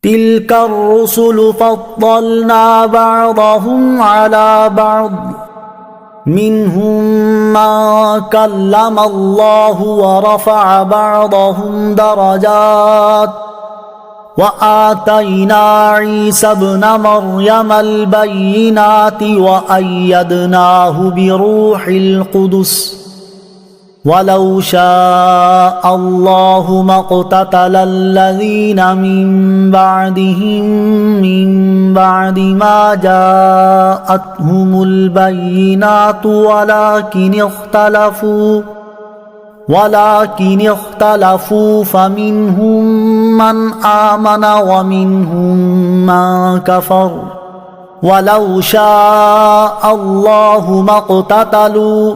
تلك الرسل فضلنا بعضهم على بعض منهم من كلم الله ورفع بعضهم درجات وآتينا عيسى ابن مريم البينات وأيدناه بروح القدس وَلَوْ شَاءَ اللَّهُ مَا اقْتَتَلَ الَّذِينَ مِن بَعْدِهِم مِّن بَعْدِ مَا جَاءَتْهُمُ الْبَيِّنَاتُ وَلَكِنِ اخْتَلَفُوا فَمِنْهُم مَّنْ آمَنَ وَمِنْهُم مَّن كَفَرَ وَلَوْ شَاءَ اللَّهُ مَا اقْتَتَلُوا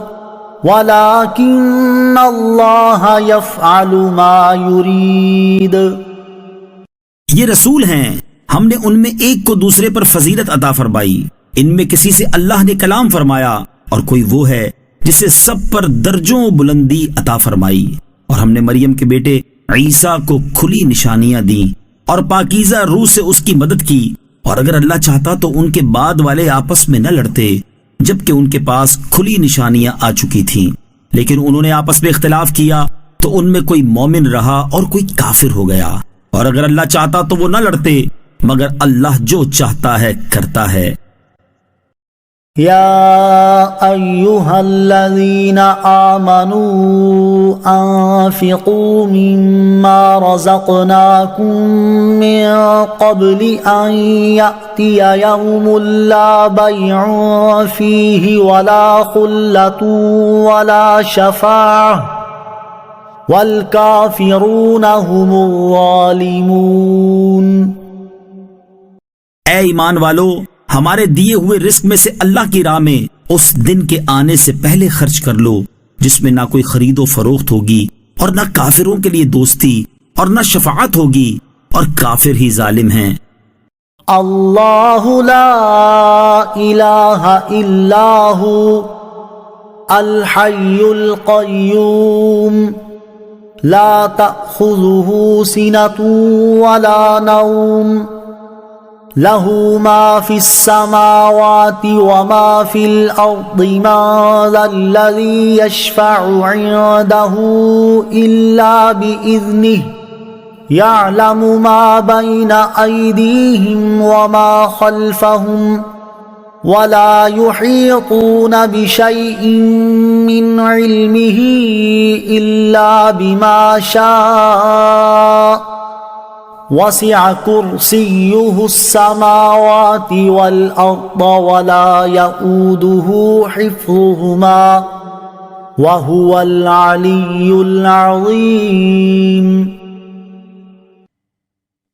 وَلَكِنَّ اللَّهَ يَفْعَلُ مَا يُرِيدُ۔ یہ رسول ہیں، ہم نے ان میں ایک کو دوسرے پر فضیلت عطا فرمائی، ان میں کسی سے اللہ نے کلام فرمایا، اور کوئی وہ ہے جسے سب پر درجوں بلندی عطا فرمائی، اور ہم نے مریم کے بیٹے عیسیٰ کو کھلی نشانیاں دیں اور پاکیزہ روح سے اس کی مدد کی، اور اگر اللہ چاہتا تو ان کے بعد والے آپس میں نہ لڑتے جبکہ ان کے پاس کھلی نشانیاں آ چکی تھیں، لیکن انہوں نے آپس میں اختلاف کیا تو ان میں کوئی مومن رہا اور کوئی کافر ہو گیا، اور اگر اللہ چاہتا تو وہ نہ لڑتے، مگر اللہ جو چاہتا ہے کرتا ہے۔ یا ایہا الذین آمنوا انفقوا مما رزقناکم من قبل ان یأتی یوم لا بیع فیہ ولا خلة ولا شفاعة والکافرون هم الظالمون۔ اے ایمان والو، ہمارے دیے ہوئے رزق میں سے اللہ کی راہ میں اس دن کے آنے سے پہلے خرچ کر لو جس میں نہ کوئی خرید و فروخت ہوگی اور نہ کافروں کے لیے دوستی اور نہ شفاعت ہوگی، اور کافر ہی ظالم ہیں۔ اللہ لا الہ الا ہو الحی القیوم لا تأخذہ سنۃ ولا نوم له ما في السماوات وما في الأرض من ذا الذي يشفع عنده إلا بإذنه يعلم ما بين أيديهم وما خلفهم ولا يحيطون بشيء من علمه إلا بما شاء وسع كرسيه السماوات والأرض ولا يؤوده حفظهما وهو العلي العظيم۔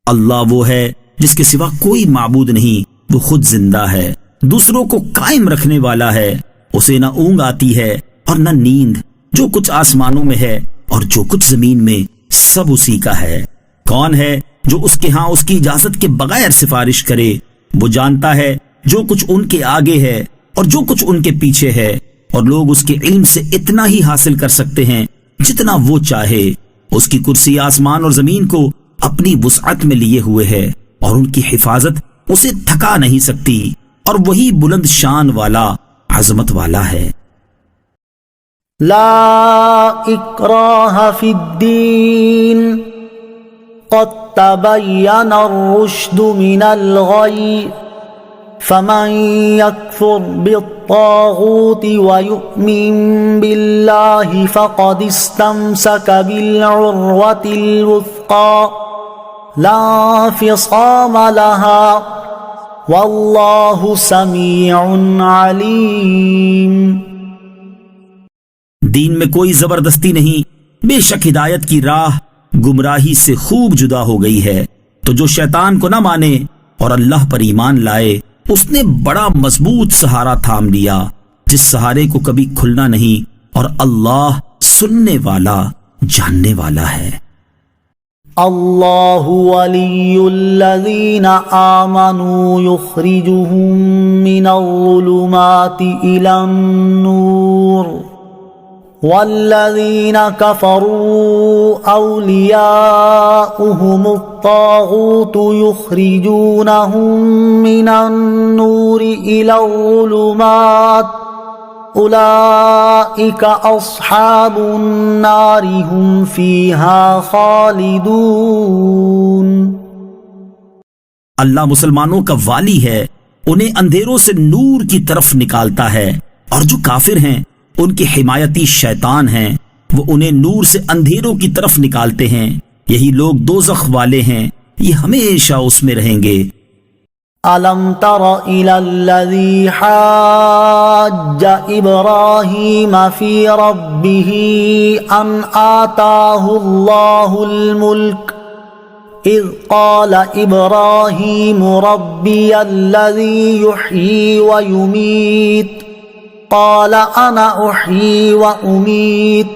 اللہ وہ ہے جس کے سوا کوئی معبود نہیں، وہ خود زندہ ہے، دوسروں کو قائم رکھنے والا ہے، اسے نہ اونگ آتی ہے اور نہ نیند، جو کچھ آسمانوں میں ہے اور جو کچھ زمین میں سب اسی کا ہے۔ کون ہے جو اس کے ہاں اس کی اجازت کے بغیر سفارش کرے؟ وہ جانتا ہے جو کچھ ان کے آگے ہے اور جو کچھ ان کے پیچھے ہے، اور لوگ اس کے علم سے اتنا ہی حاصل کر سکتے ہیں جتنا وہ چاہے۔ اس کی کرسی آسمان اور زمین کو اپنی وسعت میں لیے ہوئے ہے، اور ان کی حفاظت اسے تھکا نہیں سکتی، اور وہی بلند شان والا، عظمت والا ہے۔ لا اکراہ فی الدین قد تبین الرشد من الغی فمن یکفر بالطاغوت ویؤمن باللہ فقد استمسک بالعروۃ الوثقی لا انفصام لها واللہ سمیع علیم۔ دین میں کوئی زبردستی نہیں، بے شک ہدایت کی راہ گمراہی سے خوب جدا ہو گئی ہے، تو جو شیطان کو نہ مانے اور اللہ پر ایمان لائے، اس نے بڑا مضبوط سہارا تھام لیا جس سہارے کو کبھی کھلنا نہیں، اور اللہ سننے والا، جاننے والا ہے۔ اللہ ولی الذین آمنوا یخرجهم من الظلمات الی النور والذین کفروا اولیاؤہم الطاغوت یخرجونہم من النور الی الظلمات اولئک اصحاب النار ہم فیہا خالدون۔ اللہ مسلمانوں کا والی ہے، انہیں اندھیروں سے نور کی طرف نکالتا ہے، اور جو کافر ہیں ان کے حمایتی شیطان ہیں، وہ انہیں نور سے اندھیروں کی طرف نکالتے ہیں، یہی لوگ دوزخ والے ہیں، یہ ہمیشہ اس میں رہیں گے۔ أَلَمْ تَرَ إِلَى الَّذِي حَاجَّ إِبْرَاهِيمَ فِي رَبِّهِ أَنْ آتَاهُ اللَّهُ الْمُلْكَ إِذْ قَالَ إِبْرَاهِيمُ رَبِّيَ الَّذِي يُحْيِي وَيُمِيتُ قَالَ أَنَا أُحْيِي وَأُمِيتُ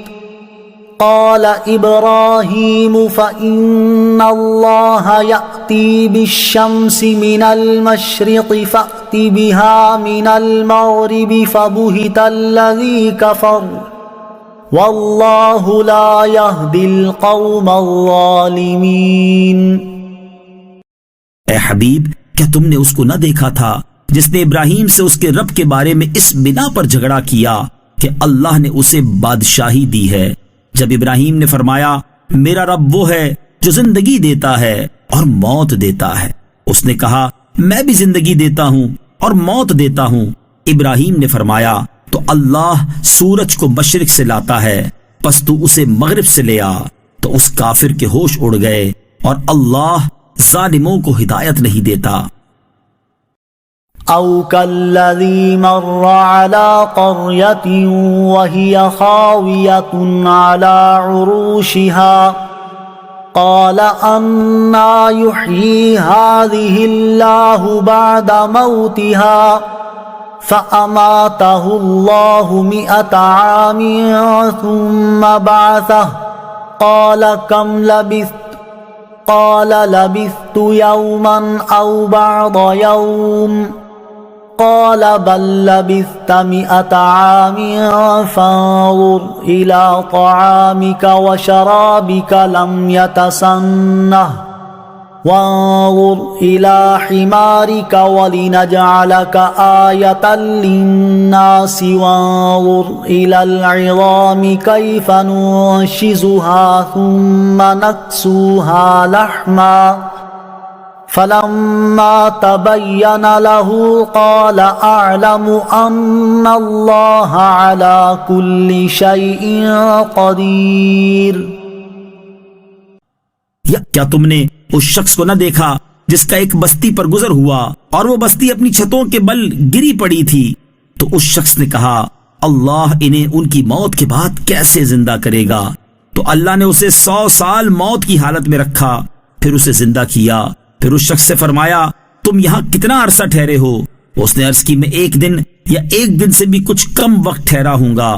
قال إبراهيم فإن الله يأتي بالشمس من المشرق فأت بها من المغرب فبهت الذي كفر والله لا يهدي القوم الظالمين۔ اے حبیب، کیا تم نے اس کو نہ دیکھا تھا جس نے ابراہیم سے اس کے رب کے بارے میں اس بنا پر جھگڑا کیا کہ اللہ نے اسے بادشاہی دی ہے؟ جب ابراہیم نے فرمایا میرا رب وہ ہے جو زندگی دیتا ہے اور موت دیتا ہے، اس نے کہا میں بھی زندگی دیتا ہوں اور موت دیتا ہوں۔ ابراہیم نے فرمایا تو اللہ سورج کو مشرق سے لاتا ہے، پس تو اسے مغرب سے لے آ۔ تو اس کافر کے ہوش اڑ گئے، اور اللہ ظالموں کو ہدایت نہیں دیتا۔ أو كالذي مر على قرية وهي خاوية على عروشها قال أنى يحيي هذه الله بعد موتها فأماته الله 100 عام ثم بعثه قال كم لبثت قال لبثت يوما أو بعض يوم قال بل لبثت 100 عام فانظر إلى طعامك وشرابك لم يتسنه وانظر إلى حمارك ولنجعلك آية للناس وانظر إلى العظام كيف ننشزها ثم نكسوها لحما فلما تبين له قال أعلم أن الله على كل شيء قدير۔ کیا تم نے اس شخص کو نہ دیکھا جس کا ایک بستی پر گزر ہوا اور وہ بستی اپنی چھتوں کے بل گری پڑی تھی؟ تو اس شخص نے کہا اللہ انہیں ان کی موت کے بعد کیسے زندہ کرے گا؟ تو اللہ نے اسے 100 سال موت کی حالت میں رکھا، پھر اسے زندہ کیا۔ پھر اس شخص سے فرمایا تم یہاں کتنا عرصہ ٹھہرے ہو؟ اس نے عرض کی میں 1 دن یا 1 دن سے بھی کچھ کم وقت ٹھہرا ہوں گا۔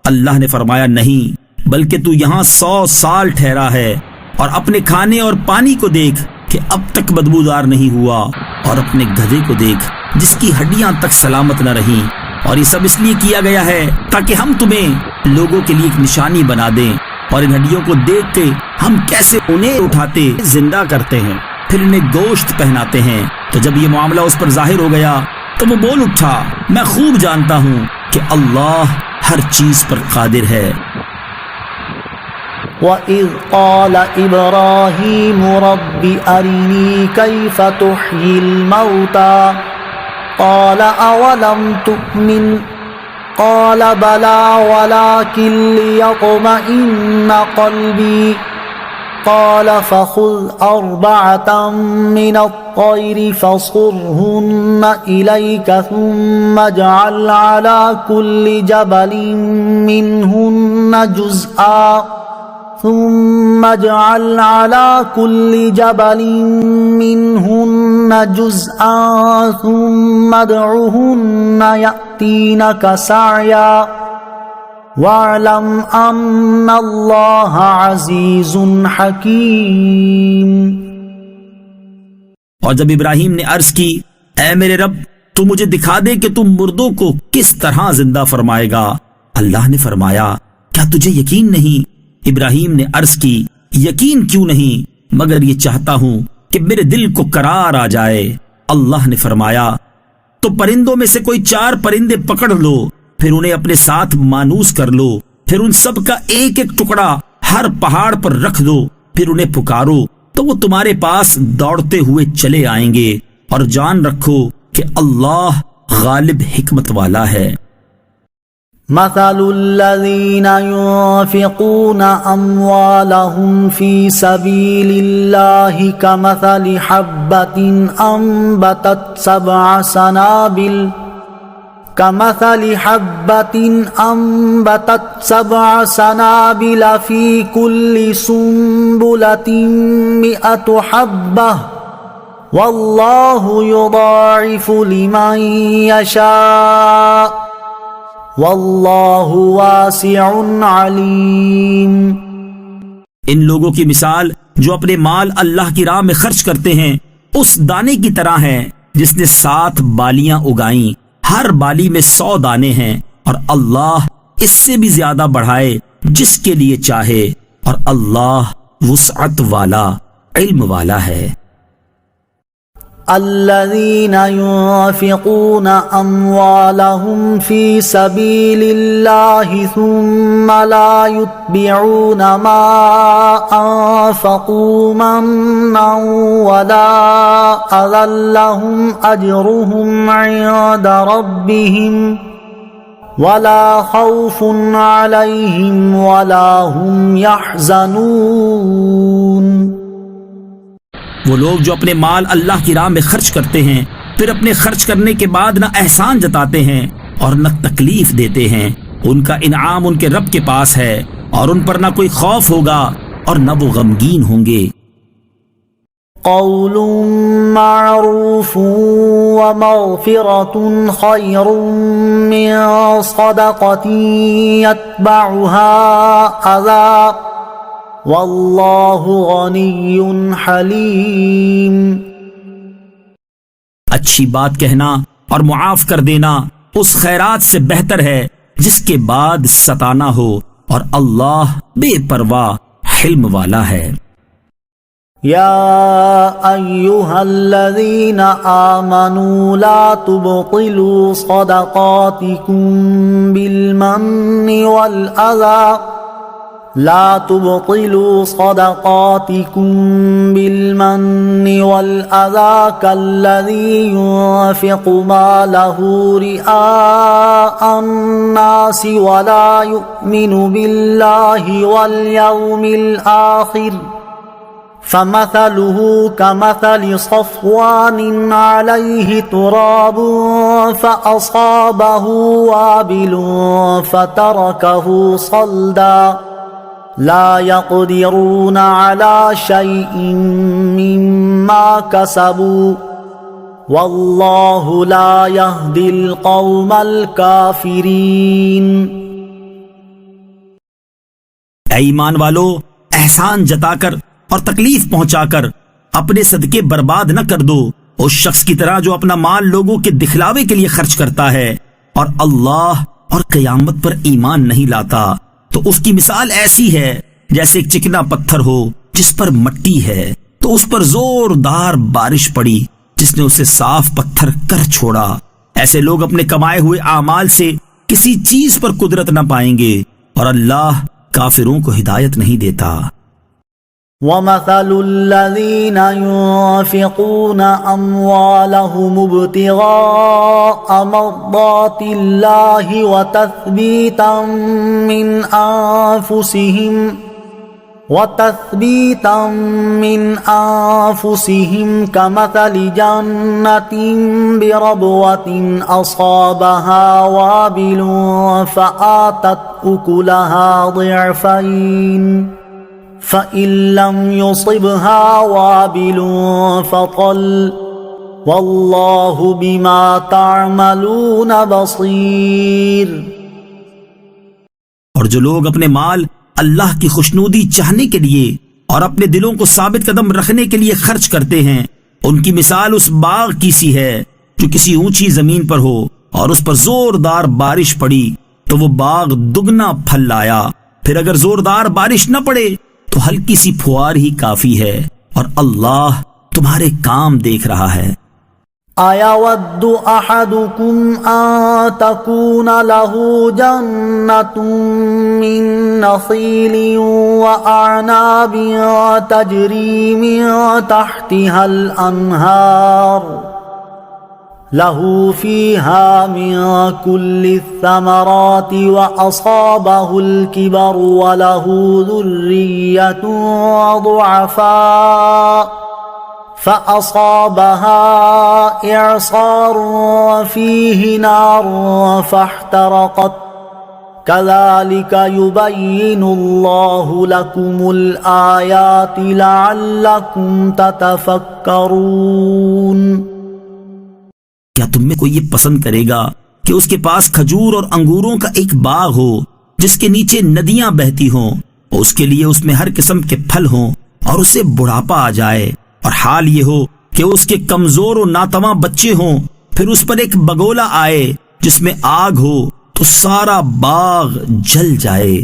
اللہ نے فرمایا نہیں، بلکہ تو یہاں 100 سال ٹھہرا ہے، اور اپنے کھانے اور پانی کو دیکھ کہ اب تک بدبودار نہیں ہوا، اور اپنے گدھے کو دیکھ جس کی ہڈیاں تک سلامت نہ رہیں، اور یہ سب اس لیے کیا گیا ہے تاکہ ہم تمہیں لوگوں کے لیے ایک نشانی بنا دیں، اور ان ہڈیوں کو دیکھ کے ہم کیسے انہیں اٹھاتے زندہ کرتے ہیں، پھر انہیں گوشت پہناتے ہیں۔ تو جب یہ معاملہ اس پر ظاہر ہو گیا تو وہ بول اٹھا میں خوب جانتا ہوں کہ اللہ ہر چیز پر قادر ہے۔ وَإِذْ قَالَ إِبْرَاهِيمُ رَبِّ أَرِنِي كَيْفَ تُحْيِي الْمَوْتَى قَالَ أَوَلَمْ تُؤْمِنْ قَالَ بَلَى وَلَكِنْ لِيَطْمَئِنَّ قَلْبِي قال فخذ 4 من الطير فصرهن إليك ثم اجعل على كل جبل منهن جزءا ثم ادعهن يأتينك سعيا وَاعْلَمْ أَنَّ اللَّهَ عَزِيزٌ حَكِيمٌ۔ اور جب ابراہیم نے عرض کی اے میرے رب تو مجھے دکھا دے کہ تم مردوں کو کس طرح زندہ فرمائے گا؟ اللہ نے فرمایا کیا تجھے یقین نہیں؟ ابراہیم نے عرض کی یقین کیوں نہیں، مگر یہ چاہتا ہوں کہ میرے دل کو قرار آ جائے۔ اللہ نے فرمایا تو پرندوں میں سے کوئی 4 پرندے پکڑ لو، پھر انہیں اپنے ساتھ مانوس کر لو، پھر ان سب کا ایک ایک ٹکڑا ہر پہاڑ پر رکھ دو، پھر انہیں پکارو تو وہ تمہارے پاس دوڑتے ہوئے چلے آئیں گے، اور جان رکھو کہ اللہ غالب حکمت والا ہے۔ مثل الذين ينفقون أموالهم في سبيل الله كمثل حبة أنبتت 7 سنابل في كل سنبلة 100 حبة والله يضاعف لمن يشاء واللہ واسع علیم۔ ان لوگوں کی مثال جو اپنے مال اللہ کی راہ میں خرچ کرتے ہیں اس دانے کی طرح ہے جس نے 7 بالیاں اگائیں، ہر بالی میں 100 دانے ہیں، اور اللہ اس سے بھی زیادہ بڑھائے جس کے لیے چاہے، اور اللہ وسعت والا، علم والا ہے۔ الذين ينفقون أموالهم في سبيل الله ثم لا يتبعون ما أنفقوا منا ولا أذى لهم أجرهم عند ربهم ولا خوف عليهم ولا هم يحزنون۔ وہ لوگ جو اپنے مال اللہ کی راہ میں خرچ کرتے ہیں پھر اپنے خرچ کرنے کے بعد نہ احسان جتاتے ہیں اور نہ تکلیف دیتے ہیں، ان کا انعام ان کے رب کے پاس ہے، اور ان پر نہ کوئی خوف ہوگا اور نہ وہ غمگین ہوں گے۔ قول معروف ومغفرة خير من صدقة يتبعها أذى واللہ غنی حلیم۔ اچھی بات کہنا اور معاف کر دینا اس خیرات سے بہتر ہے جس کے بعد ستانا ہو، اور اللہ بے پرواہ حلم والا ہے۔ یا ایہا الذین آمنوا لا تبطلوا صدقاتکم بالمن والأذى لا تبطلوا صدقاتكم بالمن والأذى كالذي ينفق ماله رئاء الناس ولا يؤمن بالله واليوم الآخر فمثله كمثل صفوان عليه تراب فأصابه وابل فتركه صلدا لا يقدرون على شيء مما كسبوا والله لا يهدي القوم الكافرين۔ اے ایمان والو، احسان جتا کر اور تکلیف پہنچا کر اپنے صدقے برباد نہ کر دو اس شخص کی طرح جو اپنا مال لوگوں کے دکھلاوے کے لیے خرچ کرتا ہے اور اللہ اور قیامت پر ایمان نہیں لاتا، تو اس کی مثال ایسی ہے جیسے ایک چکنا پتھر ہو جس پر مٹی ہے، تو اس پر زوردار بارش پڑی جس نے اسے صاف پتھر کر چھوڑا۔ ایسے لوگ اپنے کمائے ہوئے اعمال سے کسی چیز پر قدرت نہ پائیں گے، اور اللہ کافروں کو ہدایت نہیں دیتا۔ وَمَثَلُ الَّذِينَ يُنفِقُونَ أَمْوَالَهُمُ ابْتِغَاءَ مَرْضَاتِ اللَّهِ وَتَثْبِيتًا مِّنْ أَنفُسِهِمْ كَمَثَلِ جَنَّةٍ بِرَبْوَةٍ أَصَابَهَا وَابِلٌ فَآتَتْ أُكُلَهَا ضِعْفَيْنِ فَإِن لَّمْ يُصِبْهَا وَابِلٌ فَطَلٌّ وَاللَّهُ بِمَا تَعْمَلُونَ بَصِيرٌ۔ اور جو لوگ اپنے مال اللہ کی خوشنودی چاہنے کے لیے اور اپنے دلوں کو ثابت قدم رکھنے کے لیے خرچ کرتے ہیں، ان کی مثال اس باغ کی سی ہے جو کسی اونچی زمین پر ہو اور اس پر زوردار بارش پڑی تو وہ باغ دگنا پھل لایا پھر اگر زوردار بارش نہ پڑے تو ہلکی سی پھوار ہی کافی ہے، اور اللہ تمہارے کام دیکھ رہا ہے۔ أَيَوَدُّ أَحَدُكُمْ أَن تَكُونَ لَهُ جَنَّةٌ مِّن نَّخِيلٍ وَأَعْنَابٍ تَجْرِي مِن تَحْتِهَا الْأَنْهَارُ له فيها من كل الثمرات وأصابه الكبر وله ذرية ضعفاء فأصابها إعصار فيه نار فاحترقت كذلك يبين الله لكم الآيات لعلكم تتفكرون۔ کیا تم میں کوئی یہ پسند کرے گا کہ اس کے پاس کھجور اور انگوروں کا ایک باغ ہو جس کے نیچے ندیاں بہتی ہوں، اور اس کے لیے اس میں ہر قسم کے پھل ہوں، اور اسے بڑھاپا آ جائے، اور حال یہ ہو کہ اس کے کمزور و ناتواں بچے ہوں، پھر اس پر ایک بگولا آئے جس میں آگ ہو تو سارا باغ جل جائے۔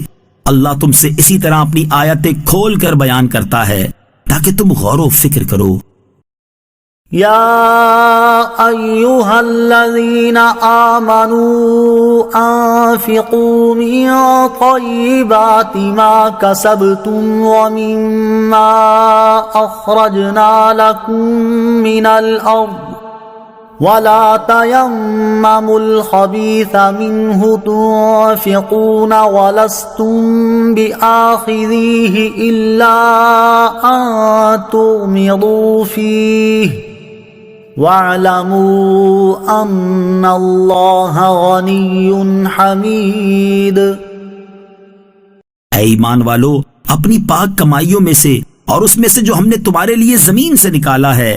اللہ تم سے اسی طرح اپنی آیتیں کھول کر بیان کرتا ہے تاکہ تم غور و فکر کرو۔ يا أيها الذين آمنوا أنفقوا من طيبات ما كسبتم ومما أخرجنا لكم من الأرض ولا تيمموا الخبيث منه تنفقون ولستم بآخذيه إلا أن تغمضوا فيه وَاعْلَمُوا أَنَّ اللَّهَ غَنِيٌّ حَمِيدٌ۔ اے ایمان والو، اپنی پاک کمائیوں میں سے اور اس میں سے جو ہم نے تمہارے لیے زمین سے نکالا ہے،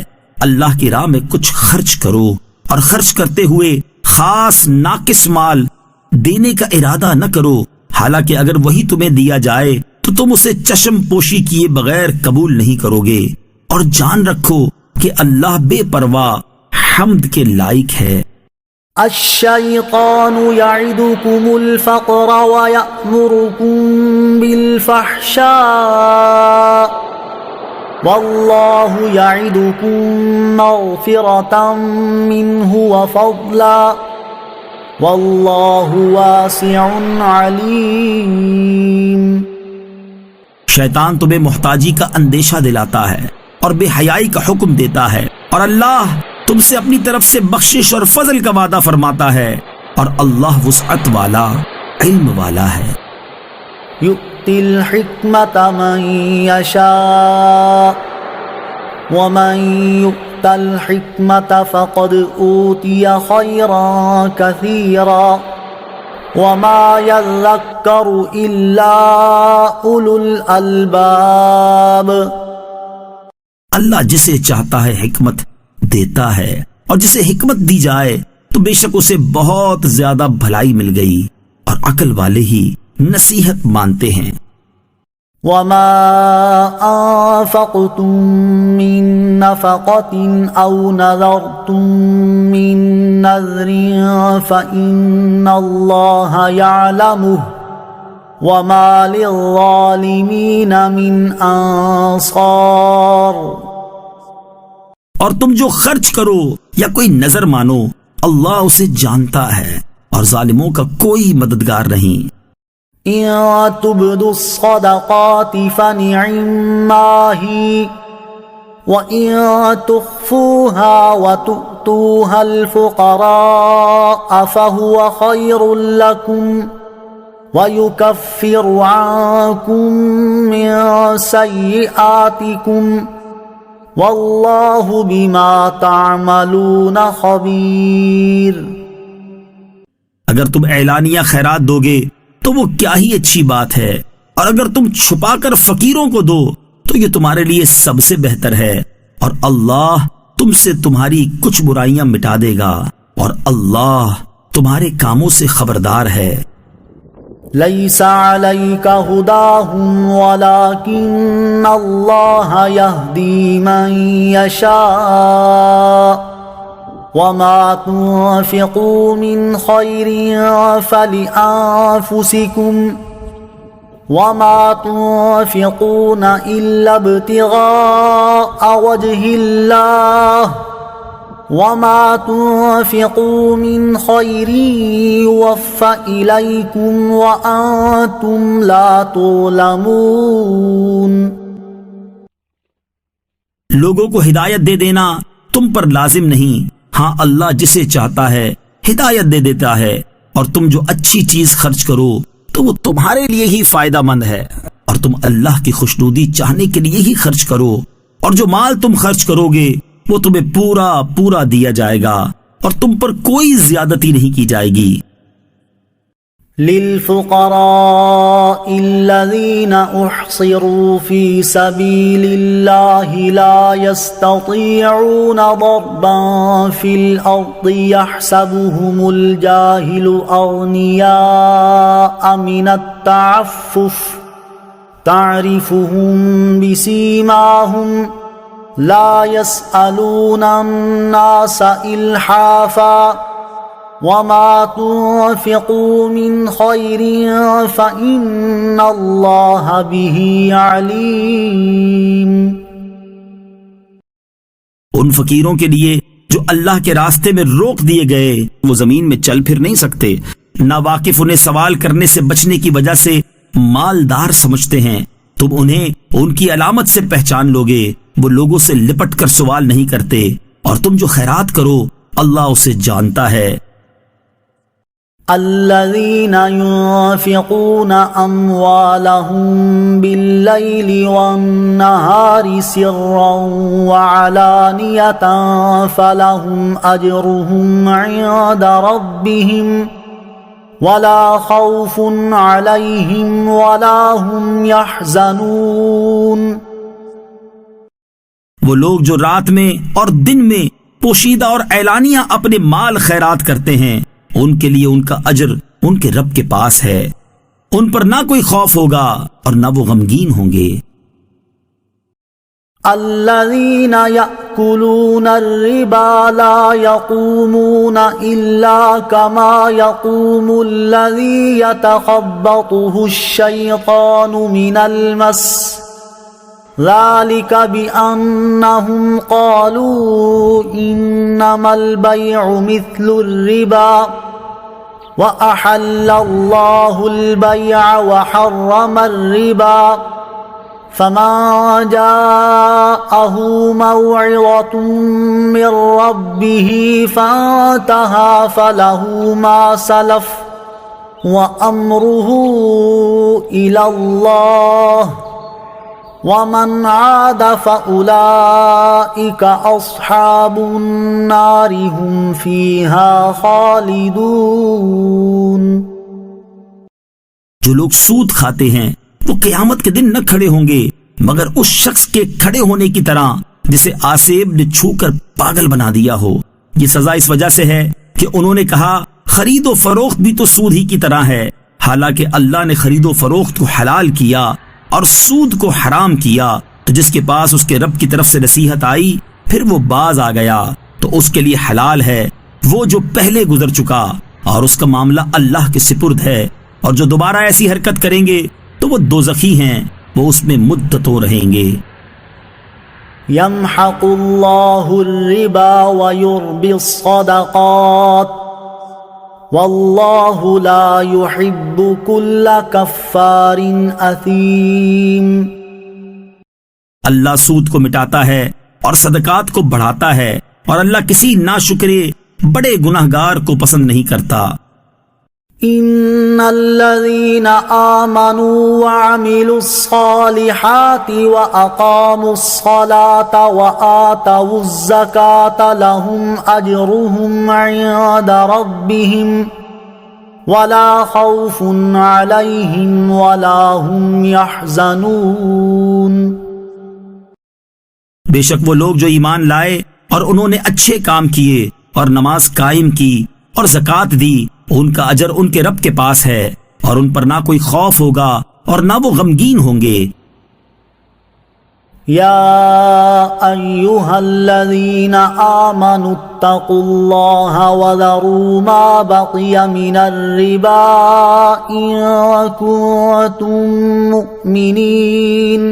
اللہ کی راہ میں کچھ خرچ کرو، اور خرچ کرتے ہوئے خاص ناقص مال دینے کا ارادہ نہ کرو، حالانکہ اگر وہی تمہیں دیا جائے تو تم اسے چشم پوشی کیے بغیر قبول نہیں کرو گے، اور جان رکھو کہ اللہ بے پرواہ حمد کے لائق ہے۔ الشیطان یعدکم الفقر ویأمرکم بالفحشاء واللہ یعدکم مغفرة منہ وفضلا واللہ واسع علیم۔ شیطان تمہیں محتاجی کا اندیشہ دلاتا ہے اور بے حیائی کا حکم دیتا ہے، اور اللہ تم سے اپنی طرف سے بخشش اور فضل کا وعدہ فرماتا ہے، اور اللہ وسعت والا علم والا ہے۔ یؤتی الحکمت من یشاء ومن یؤت الحکمت فقد اوتی خیرا کثیرا وما یذکر الا اولو الالباب۔ اللہ جسے چاہتا ہے حکمت دیتا ہے، اور جسے حکمت دی جائے تو بے شک اسے بہت زیادہ بھلائی مل گئی، اور عقل والے ہی نصیحت مانتے ہیں۔ وما انفقتم من نفقة او نذرتم من نذر فإن اللہ یعلمه وما للظالمین من انصار۔ اور تم جو خرچ کرو یا کوئی نظر مانو، اللہ اسے جانتا ہے، اور ظالموں کا کوئی مددگار نہیں۔ ان تبدوا الصدقات فنعما هی وان تخفوها وتؤتوها الفقراء فهو خير لكم وَيُكَفِّرُ عَنكُم مِّن سَيِّئَاتِكُمْ وَاللَّهُ بِمَا تَعْمَلُونَ خَبِيرٌ۔ اگر تم اعلانیہ خیرات دو گے تو وہ کیا ہی اچھی بات ہے، اور اگر تم چھپا کر فقیروں کو دو تو یہ تمہارے لیے سب سے بہتر ہے، اور اللہ تم سے تمہاری کچھ برائیاں مٹا دے گا، اور اللہ تمہارے کاموں سے خبردار ہے۔ ليس عليك هداهم ولكن الله يهدي من يشاء وما تنفقوا من خير فلأنفسكم وما تنفقون إلا ابتغاء وجه الله وما تنفقوا من خير يوفى إليكم وأنتم لا تظلمون۔ لوگوں کو ہدایت دے دینا تم پر لازم نہیں، ہاں اللہ جسے چاہتا ہے ہدایت دے دیتا ہے، اور تم جو اچھی چیز خرچ کرو تو وہ تمہارے لیے ہی فائدہ مند ہے، اور تم اللہ کی خوشنودی چاہنے کے لیے ہی خرچ کرو، اور جو مال تم خرچ کرو گے وہ تمہیں پورا پورا دیا جائے گا، اور تم پر کوئی زیادتی نہیں کی جائے گی۔ للفقراء الذين احصروا في سبيل الله لا يستطيعون ضربا في الارض يحسبهم الجاهل اغنياء من التعفف تعرفهم بسيماهم لا يسألون الناس إلحافا وما تنفقوا من خير فإن الله به عليم۔ ان فقیروں کے لیے جو اللہ کے راستے میں روک دیے گئے، وہ زمین میں چل پھر نہیں سکتے، ناواقف انہیں سوال کرنے سے بچنے کی وجہ سے مالدار سمجھتے ہیں، تم انہیں ان کی علامت سے پہچان لوگے، وہ لوگوں سے لپٹ کر سوال نہیں کرتے، اور تم جو خیرات کرو اللہ اسے جانتا ہے۔ الذين ينفقون أموالهم بالليل والنهار سرا وعلانية فلهم أجرهم عند ربهم ولا خوف عليهم ولا هم يحزنون۔ وہ لوگ جو رات میں اور دن میں پوشیدہ اور اعلانیہ اپنے مال خیرات کرتے ہیں، ان کے لیے ان کا اجر ان کے رب کے پاس ہے، ان پر نہ کوئی خوف ہوگا اور نہ وہ غمگین ہوں گے۔ الذين يأكلون الربا لا يقومون إلا كما يقوم الذي يتخبطه الشيطان من المس ذلك بأنهم قالوا إنما البيع مثل الربا وأحل الله البيع وحرم الربا فمن جاءه موعظة من ربه فانتهى فله ما سلف وأمره إلى الله ومن عاد فأولئك أصحاب النار هم فيها خالدون۔ جو لوگ سود کھاتے ہیں وہ قیامت کے دن نہ کھڑے ہوں گے مگر اس شخص کے کھڑے ہونے کی طرح جسے آسیب نے چھو کر پاگل بنا دیا ہو۔ یہ سزا اس وجہ سے ہے کہ انہوں نے کہا خرید و فروخت بھی تو سود ہی کی طرح ہے، حالانکہ اللہ نے خرید و فروخت کو حلال کیا اور سود کو حرام کیا، تو جس کے پاس اس کے رب کی طرف سے نصیحت آئی پھر وہ باز آ گیا تو اس کے لیے حلال ہے وہ جو پہلے گزر چکا، اور اس کا معاملہ اللہ کے سپرد ہے، اور جو دوبارہ ایسی حرکت کریں گے تو وہ دوزخی ہیں، وہ اس میں مدتوں رہیں گے۔ يمحق الله الربا ويربي الصدقات والله لا يحب كل كفار اثیم۔ اللہ سود کو مٹاتا ہے اور صدقات کو بڑھاتا ہے، اور اللہ کسی ناشکرے بڑے گناہگار کو پسند نہیں کرتا۔ ان الذين آمنوا وعملوا الصالحات واقاموا الصلاة وآتوا الزكاة لهم اجرهم عند ربهم ولا خوف عليهم ولا هم يحزنون۔ بے شک وہ لوگ جو ایمان لائے اور انہوں نے اچھے کام کیے اور نماز قائم کی اور زکوٰۃ دی، ان کا اجر ان کے رب کے پاس ہے، اور ان پر نہ کوئی خوف ہوگا اور نہ وہ غمگین ہوں گے۔ يا أيها الذين آمنوا اتقوا الله وذروا ما بقي من الربا إن كنتم مؤمنين.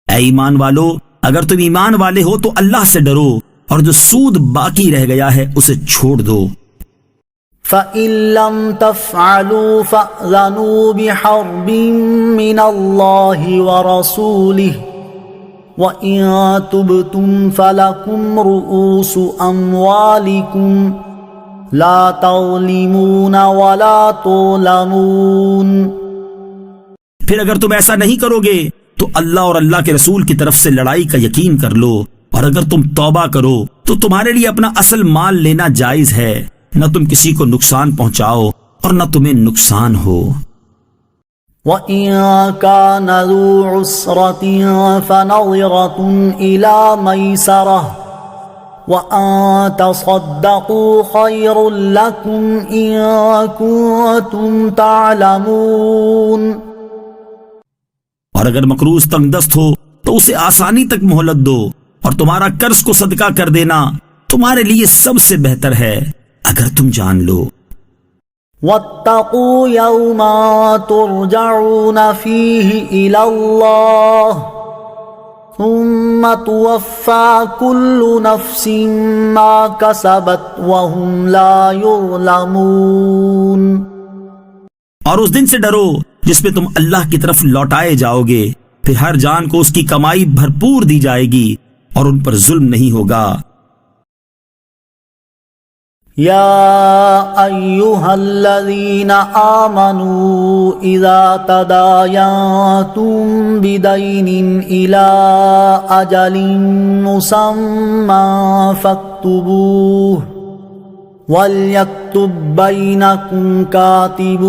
اے ایمان والو، اگر تم ایمان والے ہو تو اللہ سے ڈرو اور جو سود باقی رہ گیا ہے اسے چھوڑ دو. فَإِن لَّمْ تَفْعَلُوا فَأْذَنُوا بِحَرْبٍ مِّنَ اللَّهِ وَرَسُولِهِ وَإِن تُبْتُمْ فَلَكُمْ رُءُوسُ أَمْوَالِكُمْ لَا تَظْلِمُونَ وَلَا تُظْلَمُونَ. پھر اگر تم ایسا نہیں کرو گے تو اللہ اور اللہ کے رسول کی طرف سے لڑائی کا یقین کر لو، اور اگر تم توبہ کرو تو تمہارے لیے اپنا اصل مال لینا جائز ہے، نہ تم کسی کو نقصان پہنچاؤ اور نہ تمہیں نقصان ہو. وَإِن كَانَ ذُو عُسْرَةٍ فَنَظِرَةٌ إِلَى مَيْسَرَةٍ وَأَن تَصَدَّقُوا خَيْرٌ لَّكُمْ إِن كُنتُمْ تَعْلَمُونَ. اور اگر مقروض تنگ دست ہو تو اسے آسانی تک مہلت دو، اور تمہارا قرض کو صدقہ کر دینا تمہارے لیے سب سے بہتر ہے اگر تم جان لو. وَاتَّقُوا يَوْمًا تُرْجَعُونَ فِيهِ إِلَى اللَّهِ ثُمَّ تُوَفَّى كُلُّ نَفْسٍ مَّا كَسَبَتْ وَهُمْ لَا يُظْلَمُونَ. اور اس دن سے ڈرو جس پہ تم اللہ کی طرف لوٹائے جاؤ گے، پھر ہر جان کو اس کی کمائی بھرپور دی جائے گی اور ان پر ظلم نہیں ہوگا. يا أيها الذين آمنوا إذا تداينتم بدين إلى أجل مسمى فاكتبوه وليكتب بينكم كاتب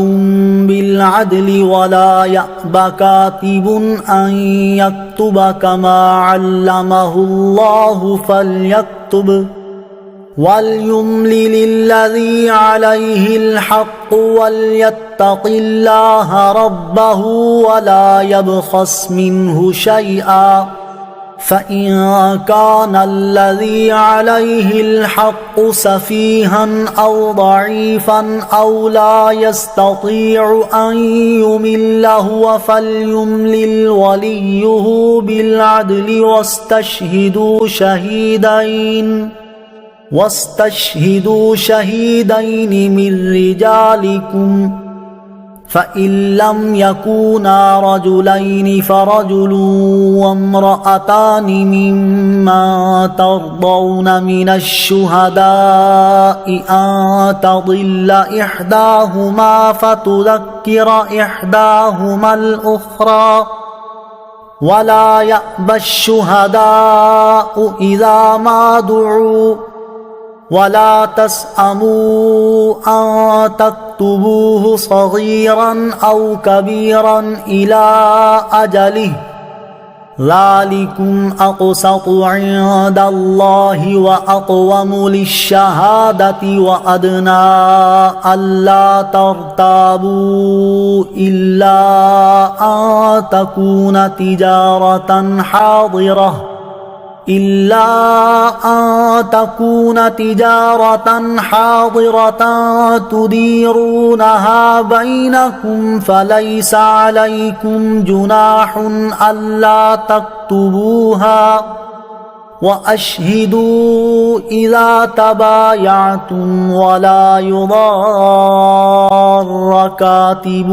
بالعدل ولا يأب كاتب أن يكتب كما علمه الله فليكتب وَلْيُمْلِلِ الَّذِي عَلَيْهِ الْحَقُّ وَلْيَتَّقِ اللَّهَ رَبَّهُ وَلَا يَبْخَسْ مِنْهُ شَيْئًا فَإِنْ كَانَ الَّذِي عَلَيْهِ الْحَقُّ سَفِيهًا أَوْ ضَعِيفًا أَوْ لَا يَسْتَطِيعُ أَنْ يُمِلَّ هُوَ فَلْيُمْلِلْ وَلِيُّهُ بِالْعَدْلِ واستشهدوا شهيدين من رجالكم فإن لم يكونا رجلين فرجل وامرأتان ممن ترضون من الشهداء أن تضل إحداهما فتذكر إحداهما الأخرى ولا يأبى الشهداء إذا ما دعوا ولا تسأموا أن تكتبوه صغيرا أو كبيرا إلى أجله ذلكم أقسط عند الله وأقوم للشهادة وأدنى ألا ترتابوا إلا أن تكون تجارة حاضرة تديرونها بينكم فليس عليكم جناح ألا تكتبوها وأشهدوا إذا تبايعتم ولا يضار كاتب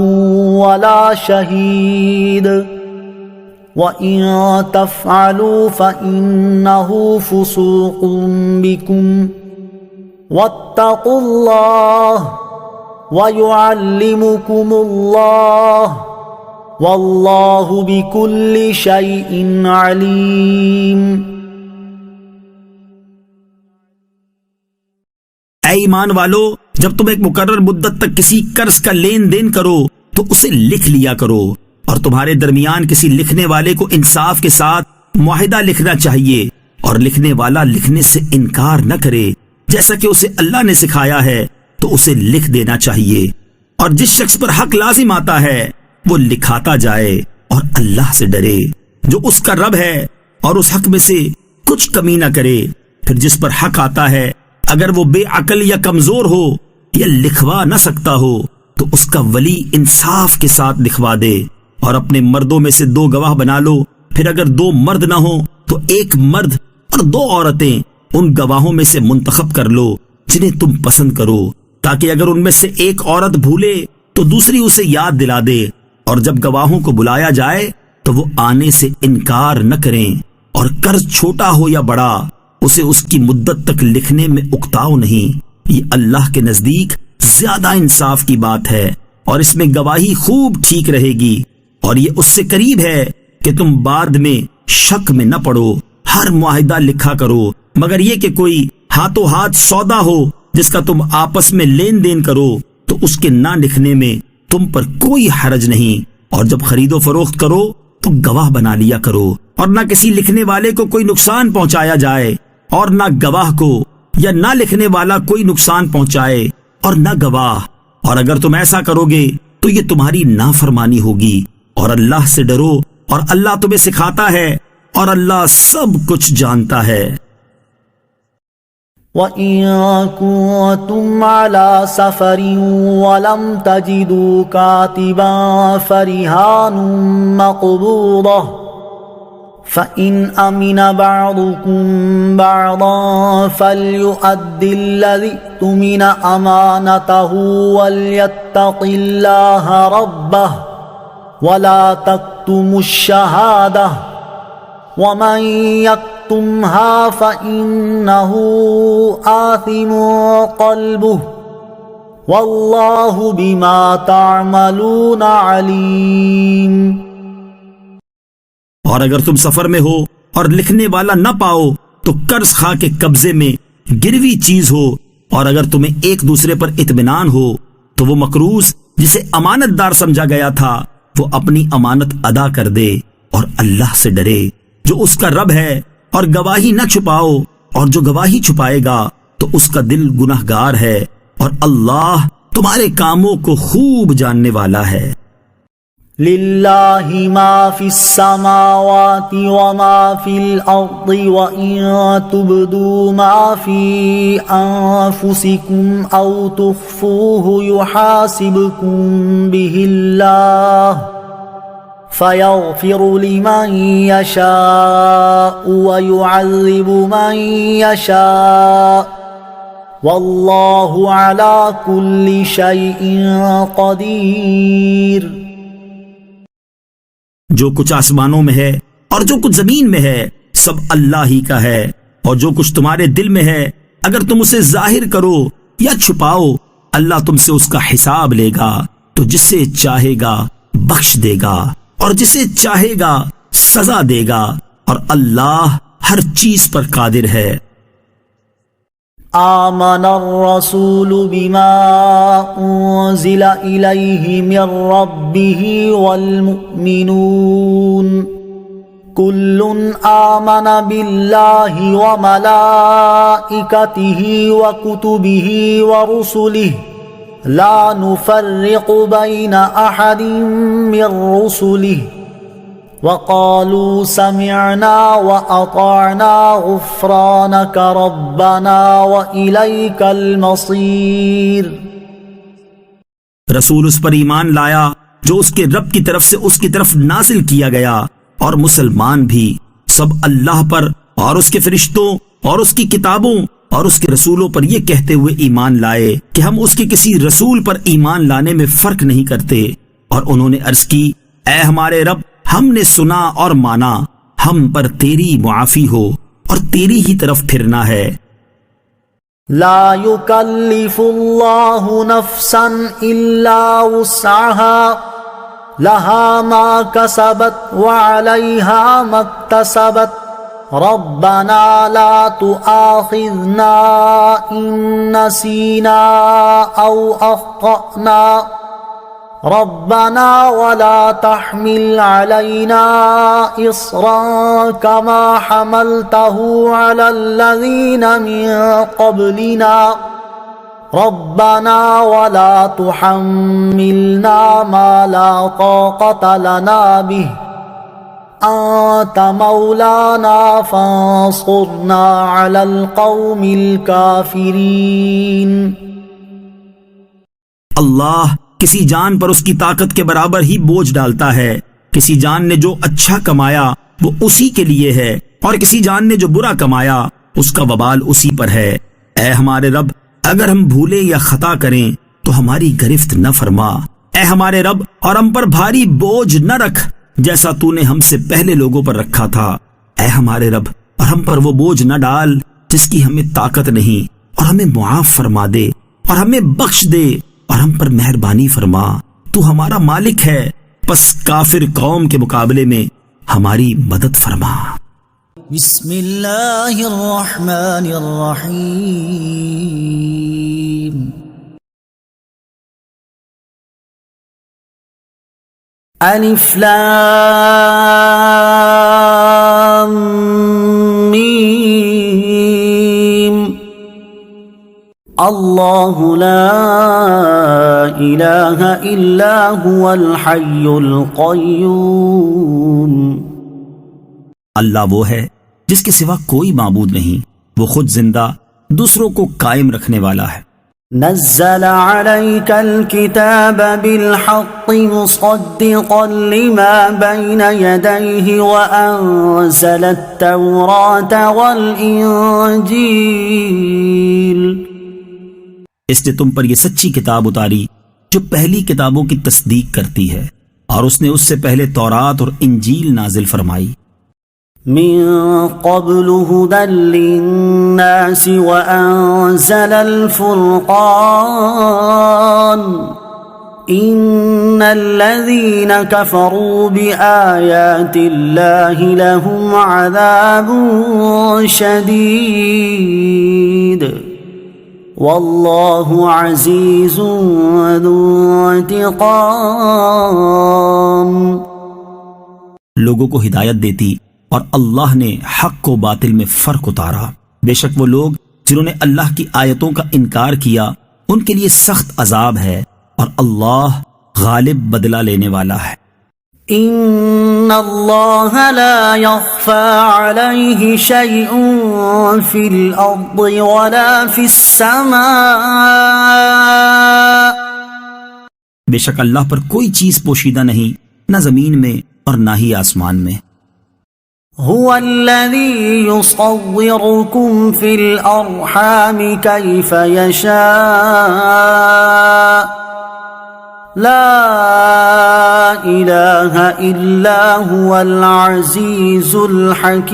ولا شهيد وَإِن تَفْعَلُوا فَإِنَّهُ فُسُوقٌ بِكُمْ وَاتَّقُوا اللَّهَ وَيُعَلِّمُكُمُ اللَّهُ وَاللَّهُ بِكُلِّ شَيْءٍ عَلِيمٌ. اے ایمان والو، جب تم ایک مقرر مدت تک کسی قرض کا لین دین کرو تو اسے لکھ لیا کرو، اور تمہارے درمیان کسی لکھنے والے کو انصاف کے ساتھ معاہدہ لکھنا چاہیے، اور لکھنے والا لکھنے سے انکار نہ کرے، جیسا کہ اسے اللہ نے سکھایا ہے تو اسے لکھ دینا چاہیے، اور جس شخص پر حق لازم آتا ہے وہ لکھاتا جائے اور اللہ سے ڈرے، جو اس کا رب ہے اور اس حق میں سے کچھ کمی نہ کرے۔ پھر جس پر حق آتا ہے اگر وہ بے عقل یا کمزور ہو یا لکھوا نہ سکتا ہو تو اس کا ولی انصاف کے ساتھ لکھوا دے، اور اپنے مردوں میں سے 2 گواہ بنا لو۔ پھر اگر 2 مرد نہ ہو تو 1 مرد اور 2 عورتیں ان گواہوں میں سے منتخب کر لو جنہیں تم پسند کرو، تاکہ اگر ان میں سے 1 عورت بھولے تو دوسری اسے یاد دلا دے، اور جب گواہوں کو بلایا جائے تو وہ آنے سے انکار نہ کریں، اور قرض چھوٹا ہو یا بڑا اسے اس کی مدت تک لکھنے میں اکتاؤ نہیں۔ یہ اللہ کے نزدیک زیادہ انصاف کی بات ہے، اور اس میں گواہی خوب ٹھیک رہے گی، اور یہ اس سے قریب ہے کہ تم بعد میں شک میں نہ پڑو۔ ہر معاہدہ لکھا کرو، مگر یہ کہ کوئی ہاتھوں ہاتھ سودا ہو جس کا تم آپس میں لین دین کرو تو اس کے نہ لکھنے میں تم پر کوئی حرج نہیں، اور جب خرید و فروخت کرو تو گواہ بنا لیا کرو، اور نہ کسی لکھنے والے کو کوئی نقصان پہنچایا جائے، اور نہ گواہ کو، یا نہ لکھنے والا کوئی نقصان پہنچائے اور نہ گواہ، اور اگر تم ایسا کرو گے تو یہ تمہاری نافرمانی ہوگی، اور اللہ سے ڈرو، اور اللہ تمہیں سکھاتا ہے، اور اللہ سب کچھ جانتا ہے۔ وَإِن كُنتُمْ عَلَى سَفَرٍ وَلَمْ تَجِدُوا كَاتِبًا فَرِهَانٌ مَّقْبُوضَةٌ فَإِنْ أَمِنَ بَعْضُكُمْ بَعْضًا فَلْيُؤَدِّ الَّذِي اؤْتُمِنَ أَمَانَتَهُ وَلْيَتَّقِ اللَّهَ رَبَّهُ وَلَا تَكْتُمُوا الشَّهَادَةَ وَمَن يَكْتُمْهَا فَإِنَّهُ آثِمٌ قَلْبُهُ وَاللَّهُ بِمَا تَعْمَلُونَ عَلِيمٌ۔ اور اگر تم سفر میں ہو اور لکھنے والا نہ پاؤ تو قرض خواہ کے قبضے میں گروی چیز ہو، اور اگر تمہیں ایک دوسرے پر اطمینان ہو تو وہ مقروض جسے امانت دار سمجھا گیا تھا وہ اپنی امانت ادا کر دے، اور اللہ سے ڈرے جو اس کا رب ہے، اور گواہی نہ چھپاؤ، اور جو گواہی چھپائے گا تو اس کا دل گنہگار ہے، اور اللہ تمہارے کاموں کو خوب جاننے والا ہے۔ لِلَّهِ مَا فِي السَّمَاوَاتِ وَمَا فِي الْأَرْضِ وَإِن تُبْدُوا مَا فِي أَنفُسِكُمْ أَوْ تُخْفُوهُ يُحَاسِبْكُم بِهِ اللَّهُ فَيَغْفِرُ لِمَن يَشَاءُ وَيُعَذِّبُ مَن يَشَاءُ وَاللَّهُ عَلَى كُلِّ شَيْءٍ قَدِيرٌ۔ جو کچھ آسمانوں میں ہے اور جو کچھ زمین میں ہے سب اللہ ہی کا ہے، اور جو کچھ تمہارے دل میں ہے اگر تم اسے ظاہر کرو یا چھپاؤ اللہ تم سے اس کا حساب لے گا، تو جسے چاہے گا بخش دے گا اور جسے چاہے گا سزا دے گا، اور اللہ ہر چیز پر قادر ہے۔ آمن الرسول بما انزل الیہ من ربہ والمؤمنون کل آمن باللہ وملائکتہ وکتبہ ورسلہ لا نفرق بین احد من رسلہ وقالوا سمعنا وأطعنا غفرانك ربنا وإليك المصير۔ رسول اس پر ایمان لایا جو اس کے رب کی طرف سے اس کی طرف نازل کیا گیا، اور مسلمان بھی سب اللہ پر اور اس کے فرشتوں اور اس کی کتابوں اور اس کے رسولوں پر یہ کہتے ہوئے ایمان لائے کہ ہم اس کے کسی رسول پر ایمان لانے میں فرق نہیں کرتے، اور انہوں نے عرض کی اے ہمارے رب ہم نے سنا اور مانا، ہم پر تیری معافی ہو اور تیری ہی طرف پھرنا ہے۔ لا يكلف اللہ نفسا الا وسعها لها ما كسبت وعليها ما اكتسبت ربنا لا تؤاخذنا ان نسينا او اخطأنا ربنا ولا تحمل علينا إصرا كما حملته على الذين من قبلنا ربنا ولا تحملنا ما لا طاقة لنا به أنت مولانا فانصرنا على القوم الكافرين. اللہ کسی جان پر اس کی طاقت کے برابر ہی بوجھ ڈالتا ہے. کسی جان نے جو اچھا کمایا وہ اسی کے لیے ہے، اور کسی جان نے جو برا کمایا اس کا وبال اسی پر ہے. اے ہمارے رب، اگر ہم بھولے یا خطا کریں تو ہماری گرفت نہ فرما. اے ہمارے رب، اور ہم پر بھاری بوجھ نہ رکھ جیسا تو نے ہم سے پہلے لوگوں پر رکھا تھا. اے ہمارے رب، اور ہم پر وہ بوجھ نہ ڈال جس کی ہمیں طاقت نہیں، اور ہمیں معاف فرما دے اور ہمیں بخش دے اور ہم پر مہربانی فرما. تو ہمارا مالک ہے، پس کافر قوم کے مقابلے میں ہماری مدد فرما. بسم اللہ الرحمن الرحیم. الف لام میم. اللہ لا الہ الا هو الحی القیوم. اللہ وہ ہے جس کے سوا کوئی معبود نہیں، وہ خود زندہ، دوسروں کو قائم رکھنے والا ہے. نزل عليك الكتاب بالحق مصدقا لما بين يديه وأنزل التوراة والإنجيل. اس نے تم پر یہ سچی کتاب اتاری جو پہلی کتابوں کی تصدیق کرتی ہے، اور اس نے اس سے پہلے تورات اور انجیل نازل فرمائی. من قبل هدى للناس وأنزل الفرقان إن الذين كفروا بآيات الله لهم عذاب شديد والله عزيز ذو انتقام. لوگوں کو ہدایت دیتی اور اللہ نے حق کو باطل میں فرق اتارا. بے شک وہ لوگ جنہوں نے اللہ کی آیتوں کا انکار کیا ان کے لیے سخت عذاب ہے، اور اللہ غالب بدلہ لینے والا ہے. ان اللہ لا يخفى عليه شيء في الارض ولا في السماء. بے شک اللہ پر کوئی چیز پوشیدہ نہیں، نہ زمین میں اور نہ ہی آسمان میں. هو الذي يصوركم في الأرحام كيف يشاء لا إله إلا هو العزيز الحكيم.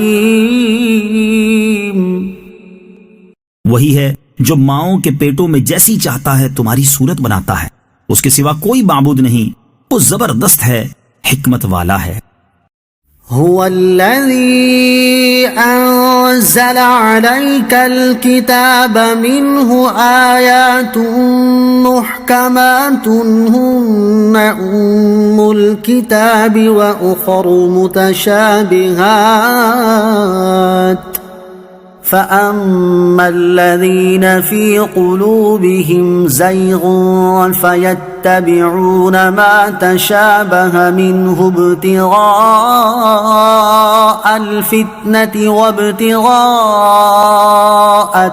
وہی ہے جو ماؤں کے پیٹوں میں جیسی چاہتا ہے تمہاری صورت بناتا ہے، اس کے سوا کوئی معبود نہیں، وہ زبردست ہے، حکمت والا ہے. هو الذي أنزل عليك الكتاب منه آيات محكمات هن أم الكتاب وأخر متشابهات فأما الذين في قلوبهم زيغ فيتبعون ما تشابه منه ابتغاء الفتنة وابتغاء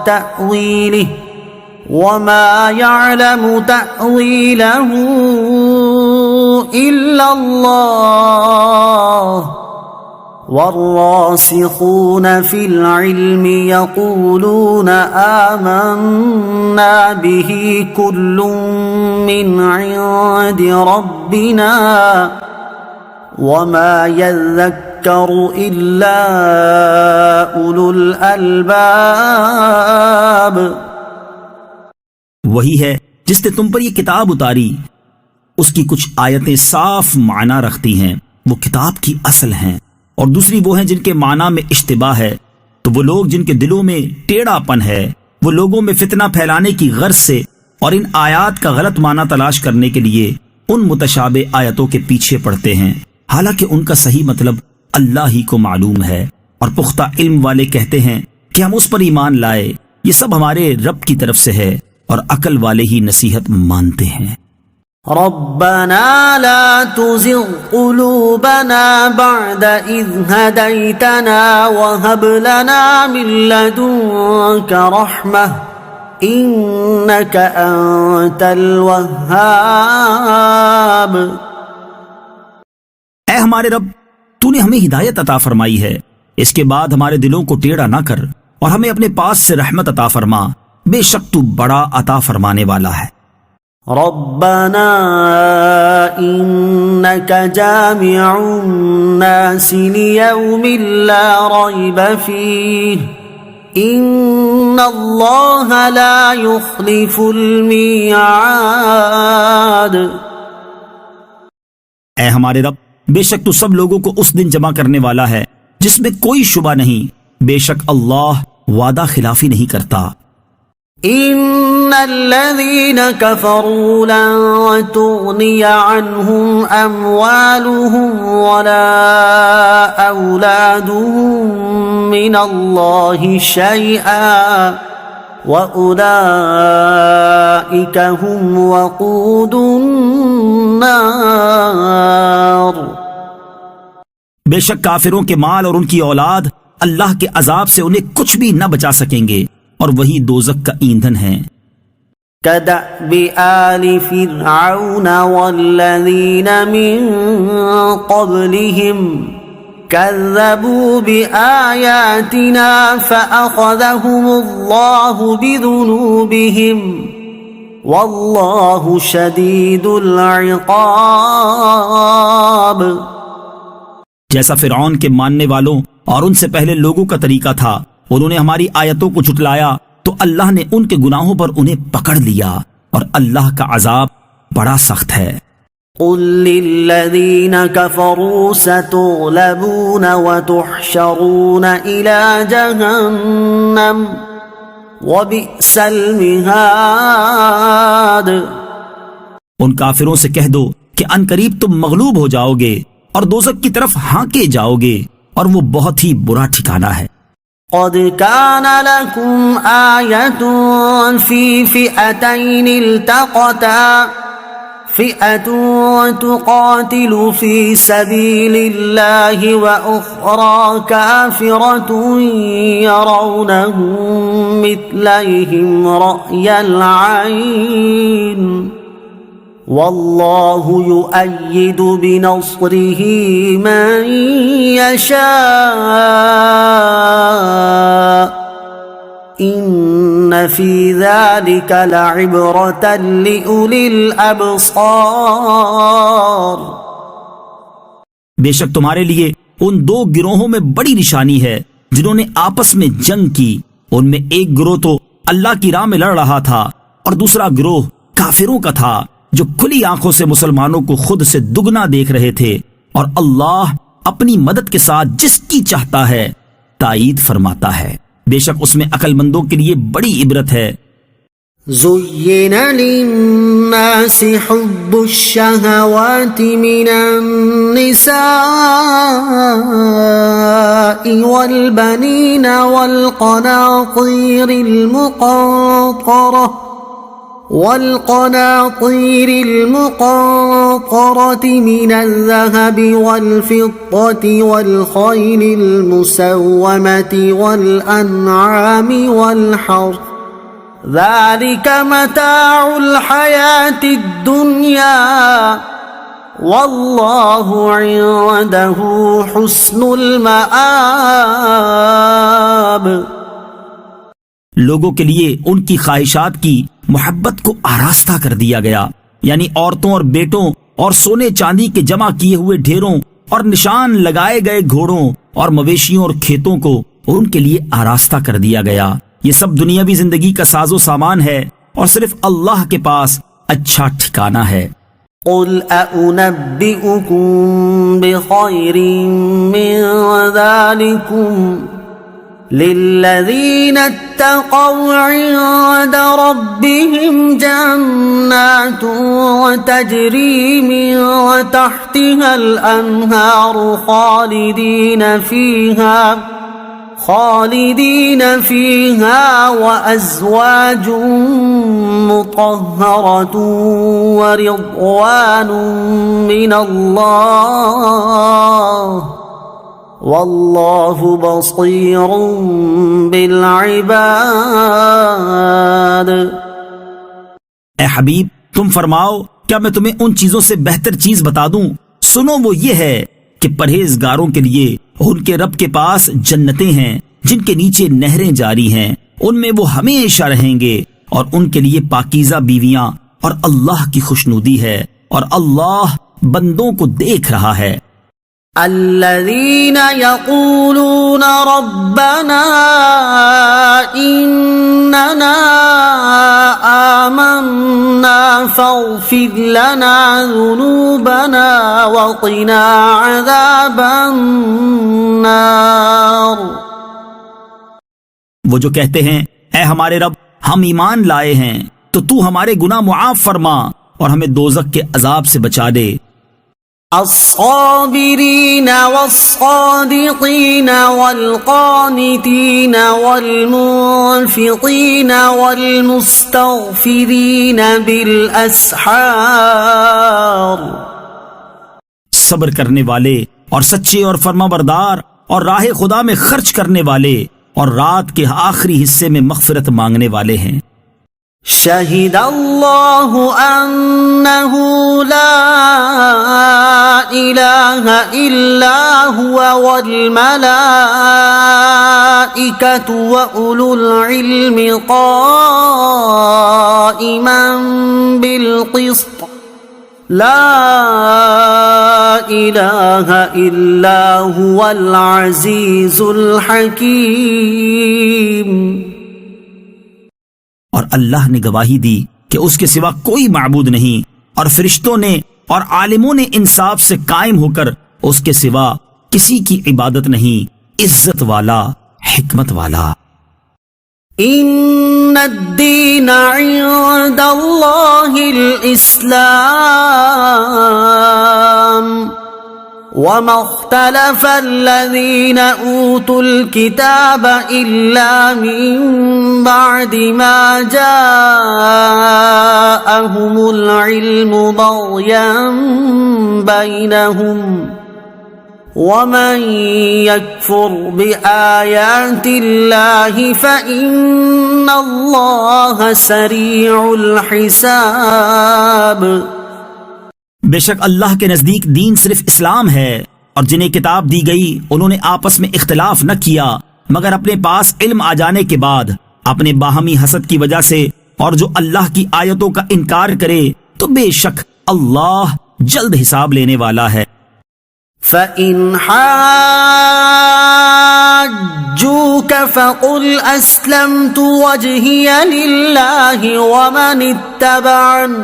تأويله وما يعلم تأويله إلا الله والراسخون في العلم يقولون آمنا به كل من عند ربنا وما يذكر إلا أولو الألباب. وہی ہے جس نے تم پر یہ کتاب اتاری، اس کی کچھ آیتیں صاف معنی رکھتی ہیں، وہ کتاب کی اصل ہیں، اور دوسری وہ ہیں جن کے معنی میں اشتباہ ہے. تو وہ لوگ جن کے دلوں میں ٹیڑھا پن ہے، وہ لوگوں میں فتنہ پھیلانے کی غرض سے اور ان آیات کا غلط معنی تلاش کرنے کے لیے ان متشابہ آیتوں کے پیچھے پڑتے ہیں، حالانکہ ان کا صحیح مطلب اللہ ہی کو معلوم ہے. اور پختہ علم والے کہتے ہیں کہ ہم اس پر ایمان لائے، یہ سب ہمارے رب کی طرف سے ہے، اور عقل والے ہی نصیحت مانتے ہیں. ربنا لا تزغ قلوبنا بعد إذ هديتنا وهب لنا من لدنك رحمة إنك أنت الوهاب۔ اے ہمارے رب، تو نے ہمیں ہدایت عطا فرمائی ہے، اس کے بعد ہمارے دلوں کو ٹیڑھا نہ کر اور ہمیں اپنے پاس سے رحمت عطا فرما، بے شک تو بڑا عطا فرمانے والا ہے۔ ربنا إنك جامع الناس ليوم لا ريب فيه إن الله لا يخلف الميعاد۔ اے ہمارے رب، بے شک تو سب لوگوں کو اس دن جمع کرنے والا ہے جس میں کوئی شبہ نہیں، بے شک اللہ وعدہ خلافی نہیں کرتا۔ ان الذين كفروا لن تغني عنهم اموالهم ولا اولادهم من الله شيئا واولئك هم وقود النار۔ بے شک کافروں کے مال اور ان کی اولاد اللہ کے عذاب سے انہیں کچھ بھی نہ بچا سکیں گے، اور وہی دوزخ کا ایندھن ہے۔ كدأب آل فرعون والذين من قبلهم كذبوا بآياتنا فأخذهم الله بذنوبهم والله شديد العقاب۔ جیسا فرعون کے ماننے والوں اور ان سے پہلے لوگوں کا طریقہ تھا، انہوں نے ہماری آیتوں کو جھٹلایا تو اللہ نے ان کے گناہوں پر انہیں پکڑ لیا، اور اللہ کا عذاب بڑا سخت ہے۔ قل للذین کفروا ستغلبون وتحشرون الى جہنم وبئس المہاد۔ ان کافروں سے کہہ دو کہ عنقریب تم مغلوب ہو جاؤ گے اور دوزخ کی طرف ہانکے جاؤ گے، اور وہ بہت ہی برا ٹھکانہ ہے۔ قد كان لكم آية في فئتين التقتا فئة تقاتل في سبيل الله وأخرى كافرة يرونهم مثليهم رأي العين والله يؤيد بنصره من يشاء إن في ذلك لعبرة لأولي الأبصار۔ بے شک تمہارے لیے ان دو گروہوں میں بڑی نشانی ہے جنہوں نے آپس میں جنگ کی، ان میں ایک گروہ تو اللہ کی راہ میں لڑ رہا تھا اور دوسرا گروہ کافروں کا تھا جو کھلی آنکھوں سے مسلمانوں کو خود سے دگنا دیکھ رہے تھے، اور اللہ اپنی مدد کے ساتھ جس کی چاہتا ہے تائید فرماتا ہے، بے شک اس میں عقل مندوں کے لیے بڑی عبرت ہے۔ زين للناس حب الشهوات من النساء والبنين والقناطير المقنطرة من الذهب والفضة والخيل المسومة والأنعام والحرث ذلك متاع الحياة الدنيا والله عنده حسن المآب۔ لوگوں کے لیے ان کی خواہشات کی محبت کو آراستہ کر دیا گیا، یعنی عورتوں اور بیٹوں اور سونے چاندی کے جمع کیے ہوئے ڈھیروں اور نشان لگائے گئے گھوڑوں اور مویشیوں اور کھیتوں کو ان کے لیے آراستہ کر دیا گیا۔ یہ سب دنیاوی زندگی کا ساز و سامان ہے، اور صرف اللہ کے پاس اچھا ٹھکانہ ہے۔ قل أأنبئكم بخير من ذلكم للذين اتقوا عند ربهم جنات تجري من تحتها الأنهار خالدين فيها وأزواج مطهرة ورضوان من الله والله بصير بالعباد۔ اے حبیب تم فرماؤ کیا میں تمہیں ان چیزوں سے بہتر چیز بتا دوں؟ سنو وہ یہ ہے کہ پرہیزگاروں کے لیے ان کے رب کے پاس جنتیں ہیں جن کے نیچے نہریں جاری ہیں، ان میں وہ ہمیشہ رہیں گے، اور ان کے لیے پاکیزہ بیویاں، اور اللہ کی خوشنودی ہے، اور اللہ بندوں کو دیکھ رہا ہے۔ الذين يقولون ربنا إننا آمنا فاغفر لنا ذنوبنا وقنا عذاب النار۔ وہ جو کہتے ہیں اے ہمارے رب ہم ایمان لائے ہیں تو تو ہمارے گناہ معاف فرما اور ہمیں دوزخ کے عذاب سے بچا دے۔ الصابرين والصادقين والقانتين والمنفقين والمستغفرين بالأسحار۔ صبر کرنے والے اور سچے اور فرما بردار اور راہ خدا میں خرچ کرنے والے اور رات کے آخری حصے میں مغفرت مانگنے والے ہیں۔ شہد اللہ انہ لا الہ الا هو والملائکۃ واولو العلم قائما بالقسط لا الہ الا هو العزیز الحکیم۔ اور اللہ نے گواہی دی کہ اس کے سوا کوئی معبود نہیں، اور فرشتوں نے اور عالموں نے انصاف سے قائم ہو کر اس کے سوا کسی کی عبادت نہیں، عزت والا، حکمت والا۔ ان الدین عند اللہ الاسلام وما اختلف الذين اوتوا الكتاب الا من بعد ما جاءهم العلم بغيا بينهم ومن يكفر بآيات الله فإن الله سريع الحساب۔ بے شک اللہ کے نزدیک دین صرف اسلام ہے، اور جنہیں کتاب دی گئی انہوں نے آپس میں اختلاف نہ کیا مگر اپنے پاس علم آ جانے کے بعد اپنے باہمی حسد کی وجہ سے، اور جو اللہ کی آیتوں کا انکار کرے تو بے شک اللہ جلد حساب لینے والا ہے۔ فَإِنْ حَاجُّوكَ فَقُلْ أَسْلَمْتُ وَجْهِيَ لِلَّهِ وَمَنِ اتَّبَعَنِ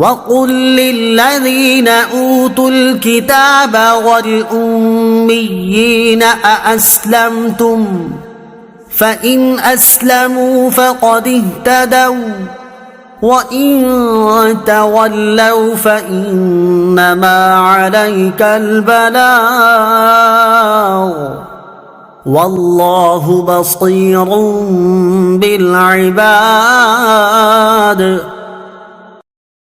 وَقُلْ لِلَّذِينَ أُوتُوا الْكِتَابَ وَالْأُمِّيِّينَ أَأَسْلَمْتُمْ فَإِنْ أَسْلَمُوا فَقَدِ اهْتَدَوْا وَإِن تَوَلَّوْا فَإِنَّمَا عَلَيْكَ الْبَلَاغُ وَاللَّهُ بَصِيرٌ بِالْعِبَادِ۔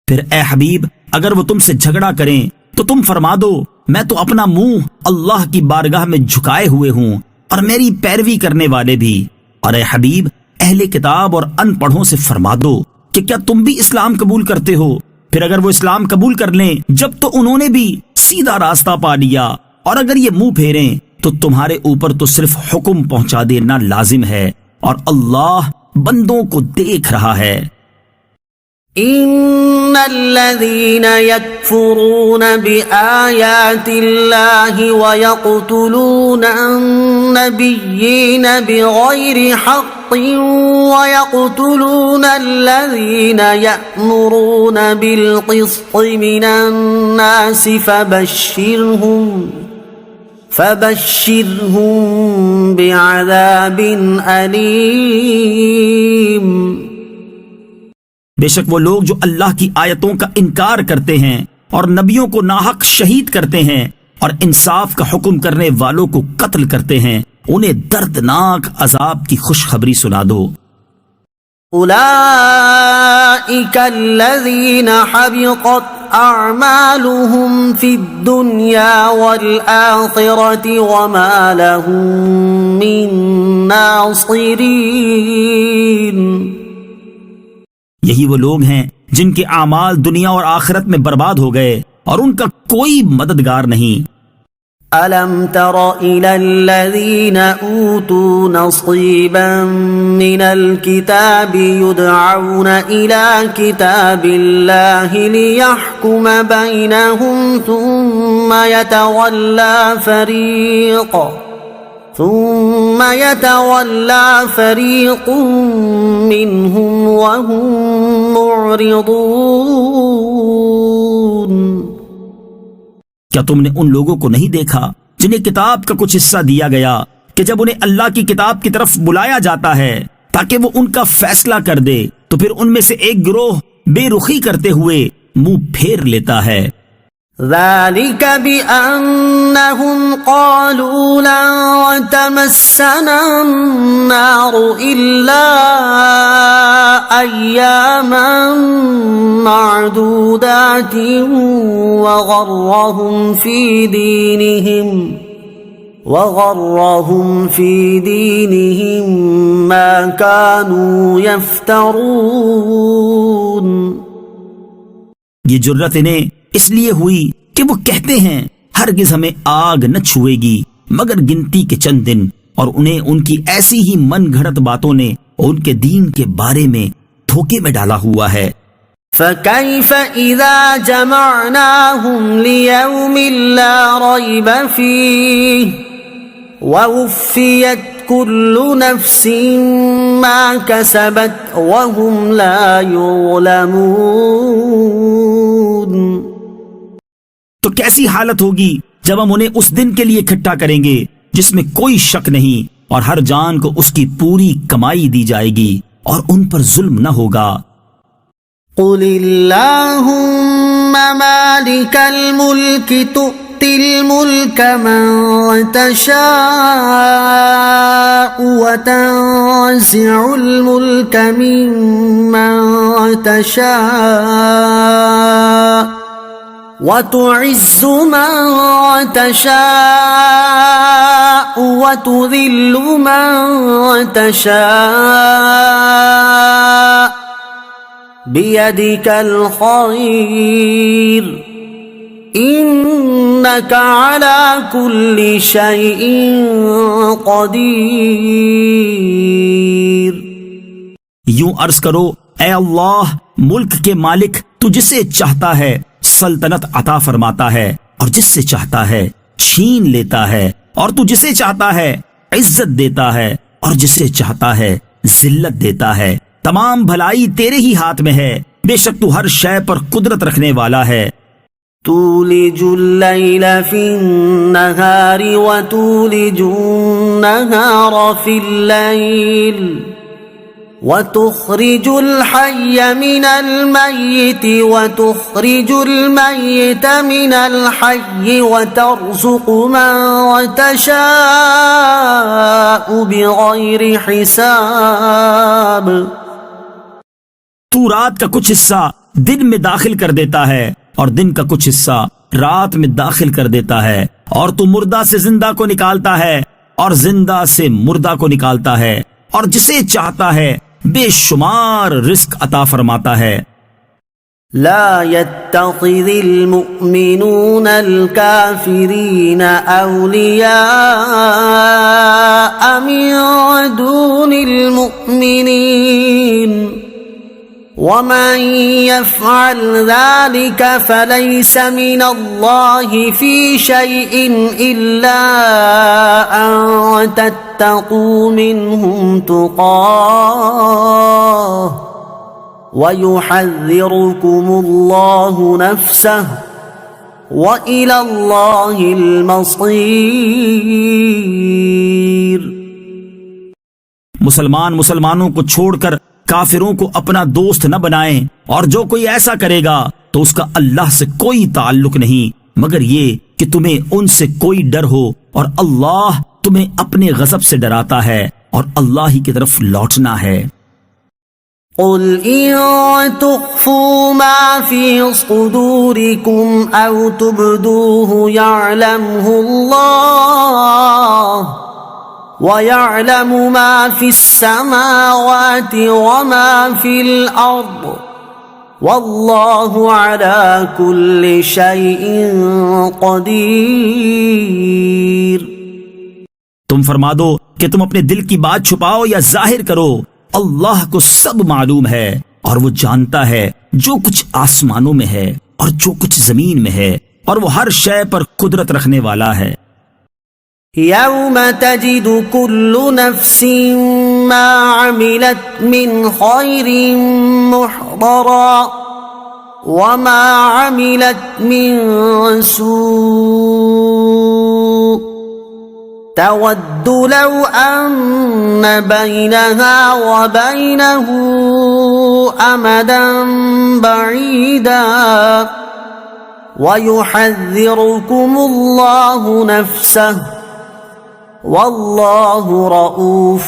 پھر اے حبیب اگر وہ تم سے جھگڑا کریں تو تم فرما دو میں تو اپنا منہ اللہ کی بارگاہ میں جھکائے ہوئے ہوں اور میری پیروی کرنے والے بھی۔ اور اے حبیب اہل کتاب اور ان پڑھوں سے فرما دو کہ کیا تم بھی اسلام قبول کرتے ہو؟ پھر اگر وہ اسلام قبول کر لیں جب تو انہوں نے بھی سیدھا راستہ پا لیا، اور اگر یہ منہ پھیریں تو تمہارے اوپر تو صرف حکم پہنچا دینا لازم ہے، اور اللہ بندوں کو دیکھ رہا ہے۔ ان الذين يكفرون بآيات الله ويقتلون النبيين بغير حق ويقتلون الذين يأمرون بالقسط من الناس فبشرهم بعذاب أليم۔ بے شک وہ لوگ جو اللہ کی آیتوں کا انکار کرتے ہیں اور نبیوں کو ناحق شہید کرتے ہیں اور انصاف کا حکم کرنے والوں کو قتل کرتے ہیں انہیں دردناک عذاب کی خوشخبری سنا دو۔ اولئک الذین حبطت اعمالهم فی الدنیا والآخرۃ وما لهم من ناصرین۔ یہی وہ لوگ ہیں جن کے اعمال دنیا اور آخرت میں برباد ہو گئے اور ان کا کوئی مددگار نہیں۔ أَلَمْ تَرَ إِلَى الَّذِينَ أُوتُوا نَصِيبًا مِنَ الْكِتَابِ يُدْعَوْنَ إِلَى كِتَابِ اللَّهِ لِيَحْكُمَ بَيْنَهُمْ ثُمَّ يَتَوَلَّى فَرِيقٌ مِّنْهُمْ وَهُمْ مُعْرِضُونَ۔ کیا تم نے ان لوگوں کو نہیں دیکھا جنہیں کتاب کا کچھ حصہ دیا گیا کہ جب انہیں اللہ کی کتاب کی طرف بلایا جاتا ہے تاکہ وہ ان کا فیصلہ کر دے تو پھر ان میں سے ایک گروہ بے رخی کرتے ہوئے منہ پھیر لیتا ہے۔ ذَلِكَ بِأَنَّهُمْ قَالُوا لَن تَمَسَّنَا النَّارُ إِلَّا أَيَّامًا مَّعْدُودَاتٍ وَغَرَّهُمْ فِي دِينِهِمْ مَا كَانُوا يَفْتَرُونَ۔ یہ جرت انہیں اس لیے ہوئی کہ وہ کہتے ہیں ہرگز ہمیں آگ نہ چھوئے گی مگر گنتی کے چند دن، اور انہیں ان کی ایسی ہی من گھڑت باتوں نے ان کے دین کے بارے میں دھوکے میں ڈالا ہوا ہے۔ فَكَيْفَ إِذَا جَمَعْنَاهُمْ لِيَوْمٍ لَا رَيْبَ فِيهِ وَوُفِّيَتْ كُلُّ نَفْسٍ مَا كَسَبَتْ وَهُمْ لَا يُظْلَمُونَ۔ تو کیسی حالت ہوگی جب ہم انہیں اس دن کے لیے اکٹھا کریں گے جس میں کوئی شک نہیں، اور ہر جان کو اس کی پوری کمائی دی جائے گی اور ان پر ظلم نہ ہوگا۔ قُلِ اللَّهُمَّ مَالِكَ الْمُلْكِ تُؤْتِي الْمُلْكَ مَن تَشَاءُ وَتَنزِعُ الْمُلْكَ مِمَّن تَشَاءُ وَتُعِزُّ مَن تَشَاءُ وَتُذِلُّ مَن تَشَاءُ بِيَدِكَ الْخَيْرُ إِنَّكَ عَلَى كُلِّ شَيْءٍ قَدِيرٌ۔ یوں عرض کرو، اے اللہ ملک کے مالک، تو جسے چاہتا ہے سلطنت عطا فرماتا ہے اور جس سے چاہتا ہے چھین لیتا ہے، اور تو جسے چاہتا ہے عزت دیتا ہے اور جسے چاہتا ہے ذلت دیتا ہے۔ تمام بھلائی تیرے ہی ہاتھ میں ہے، بے شک تو ہر شے پر قدرت رکھنے والا ہے۔ تولج اللیل فی النہار وتولج النہار فی اللیل وتخرج الحی من المیت وتخرج المیت من الحی وترزق من تشاء بغیر حساب۔ تو رات کا کچھ حصہ دن میں داخل کر دیتا ہے اور دن کا کچھ حصہ رات میں داخل کر دیتا ہے، اور تو مردہ سے زندہ کو نکالتا ہے اور زندہ سے مردہ کو نکالتا ہے، اور جسے چاہتا ہے بے شمار رزق عطا فرماتا ہے۔ لا يتخذ المؤمنون الكافرين أولياء من دون المؤمنين ومن يفعل ذلك فليس من الله في شيء إلا أن تتقوا منهم تقاه ويحذركم الله نفسه وإلى الله المصير۔ مسلمانوں کو چھوڑ کر کافروں کو اپنا دوست نہ بنائیں، اور جو کوئی ایسا کرے گا تو اس کا اللہ سے کوئی تعلق نہیں مگر یہ کہ تمہیں ان سے کوئی ڈر ہو، اور اللہ تمہیں اپنے غضب سے ڈراتا ہے اور اللہ ہی کی طرف لوٹنا ہے۔ قل إن تخفوا ما في صدوركم أو تبدوه يعلمه الله ويعلم ما في السماوات وما في الأرض والله على كل شيء قدير۔ تم فرما دو کہ تم اپنے دل کی بات چھپاؤ یا ظاہر کرو، اللہ کو سب معلوم ہے اور وہ جانتا ہے جو کچھ آسمانوں میں ہے اور جو کچھ زمین میں ہے، اور وہ ہر شے پر قدرت رکھنے والا ہے۔ يوم تجد كل نفس ما عملت من خير محضرا وما عملت من سوء تود لو أن بينها وبينه أمدا بعيدا ويحذركم الله نفسه والله رؤوف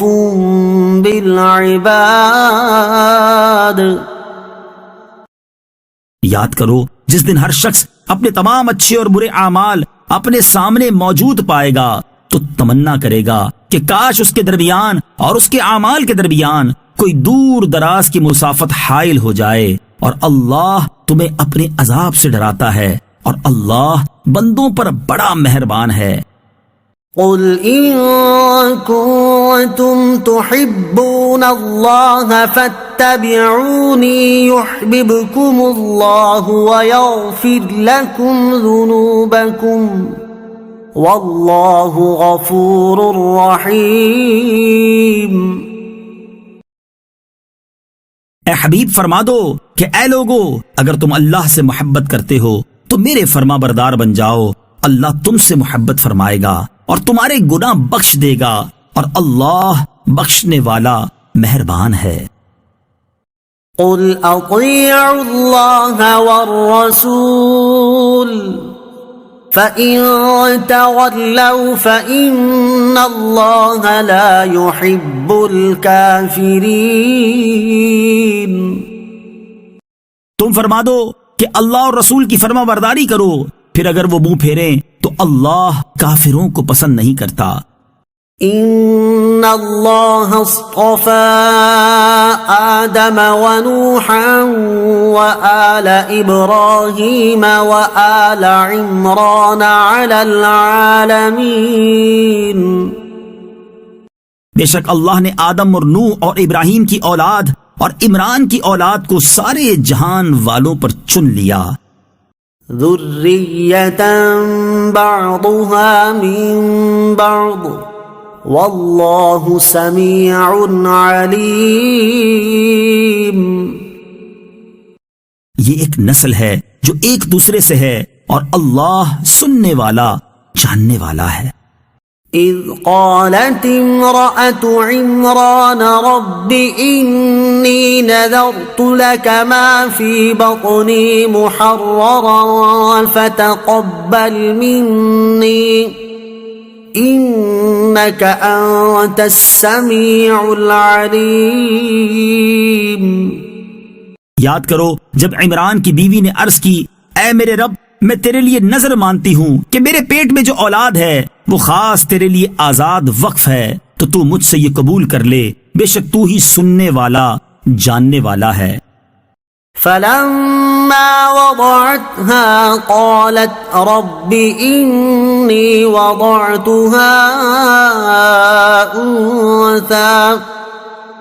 بالعباد۔ یاد کرو جس دن ہر شخص اپنے تمام اچھے اور برے اعمال اپنے سامنے موجود پائے گا تو تمنا کرے گا کہ کاش اس کے درمیان اور اس کے اعمال کے درمیان کوئی دور دراز کی مسافت حائل ہو جائے، اور اللہ تمہیں اپنے عذاب سے ڈراتا ہے اور اللہ بندوں پر بڑا مہربان ہے۔ قل إن كنتم تحبون الله فاتبعوني يحببكم الله ويغفر لكم ذنوبكم والله غفور رحيم۔ اے حبیب فرما دو کہ اے لوگو، اگر تم اللہ سے محبت کرتے ہو تو میرے فرما بردار بن جاؤ، اللہ تم سے محبت فرمائے گا اور تمہارے گناہ بخش دے گا، اور اللہ بخشنے والا مہربان ہے۔ قل اطیعوا اللہ والرسول فإن تولوا فإن اللہ لا يحب الكافرین۔ تم فرما دو کہ اللہ اور رسول کی فرما برداری کرو، پھر اگر وہ منہ پھیریں تو اللہ کافروں کو پسند نہیں کرتا۔ ان اللہ اصطفى آدم ونوحا وآل ابراہیم وآل عمران علی العالمین۔ بے شک اللہ نے آدم اور نوح اور ابراہیم کی اولاد اور عمران کی اولاد کو سارے جہان والوں پر چن لیا۔ ذریۃ بعضها من بعض واللہ سمیع علیم۔ یہ ایک نسل ہے جو ایک دوسرے سے ہے اور اللہ سننے والا جاننے والا ہے۔ اذ قالت امرأة عمران رب انی نذرت لك ما في بطنی محررا فتقبل منی انك انت السمیع العلیم۔ یاد کرو جب عمران کی بیوی نے عرض کی، اے میرے رب، میں تیرے لیے نظر مانتی ہوں کہ میرے پیٹ میں جو اولاد ہے وہ خاص تیرے لیے آزاد وقف ہے، تو تو مجھ سے یہ قبول کر لے، بے شک تو ہی سننے والا جاننے والا ہے۔ فلما وضعتها قالت رب إني وضعتها أنثى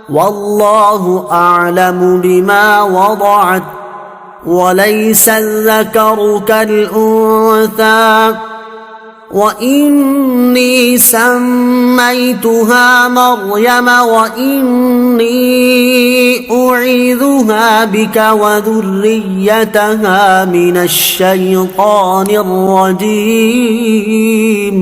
والله أعلم بما وضعت وليس الذكر كالأنثى وإني سميتها مريم وإني أعيذها بك وذريتها من الشيطان الرجيم۔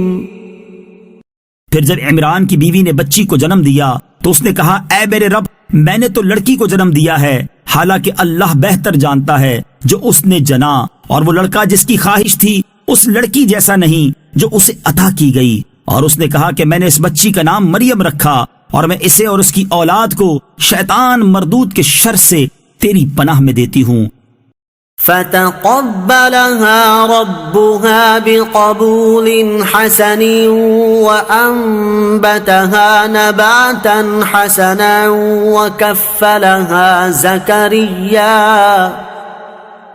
پھر جب عمران کی بیوی نے بچی کو جنم دیا تو اس نے کہا، اے میرے رب، میں نے تو لڑکی کو جنم دیا ہے، حالانکہ اللہ بہتر جانتا ہے جو اس نے جنا، اور وہ لڑکا جس کی خواہش تھی اس لڑکی جیسا نہیں جو اسے عطا کی گئی، اور اس نے کہا کہ میں نے اس بچی کا نام مریم رکھا اور میں اسے اور اس کی اولاد کو شیطان مردود کے شر سے تیری پناہ میں دیتی ہوں۔ فتقبلها ربها بقبول حسن وأنبتها نباتا حسنا وكفلها زكريا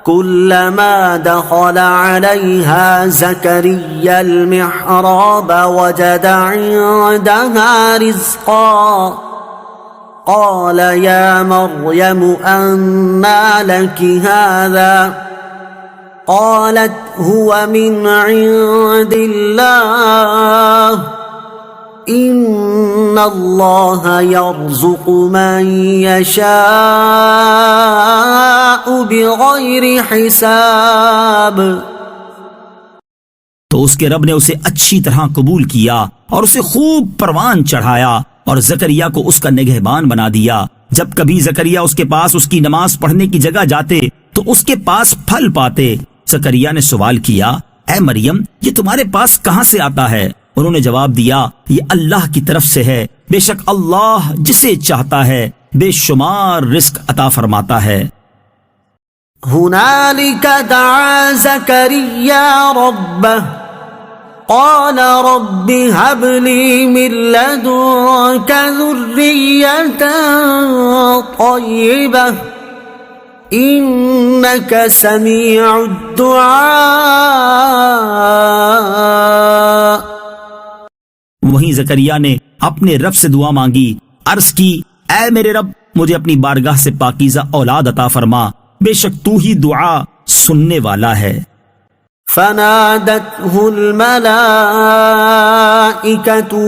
كلما دخل عليها زكريا المحراب وجد عندها رزقا قال يا مريم أنى لك هذا قالت هو من عند الله إن الله يرزق من يشاء بغير حساب۔ تو اس کے رب نے اسے اچھی طرح قبول کیا اور اسے خوب پروان چڑھایا اور زکریا کو اس کا نگہبان بنا دیا۔ جب کبھی زکریا اس کے پاس اس کی نماز پڑھنے کی جگہ جاتے تو اس کے پاس پھل پاتے۔ زکریا نے سوال کیا، اے مریم، یہ تمہارے پاس کہاں سے آتا ہے؟ انہوں نے جواب دیا، یہ اللہ کی طرف سے ہے، بے شک اللہ جسے چاہتا ہے بے شمار رزق عطا فرماتا ہے۔ هنالك دعا زكريا ربه قال رب هب لي من لدنك ذرية طيبة إنك سميع الدعاء۔ وہیں زکریا نے اپنے رب سے دعا مانگی، عرض کی، اے میرے رب، مجھے اپنی بارگاہ سے پاکیزہ اولاد عطا فرما، بے شک تو ہی دعا سننے والا ہے۔ فنادته الملائكة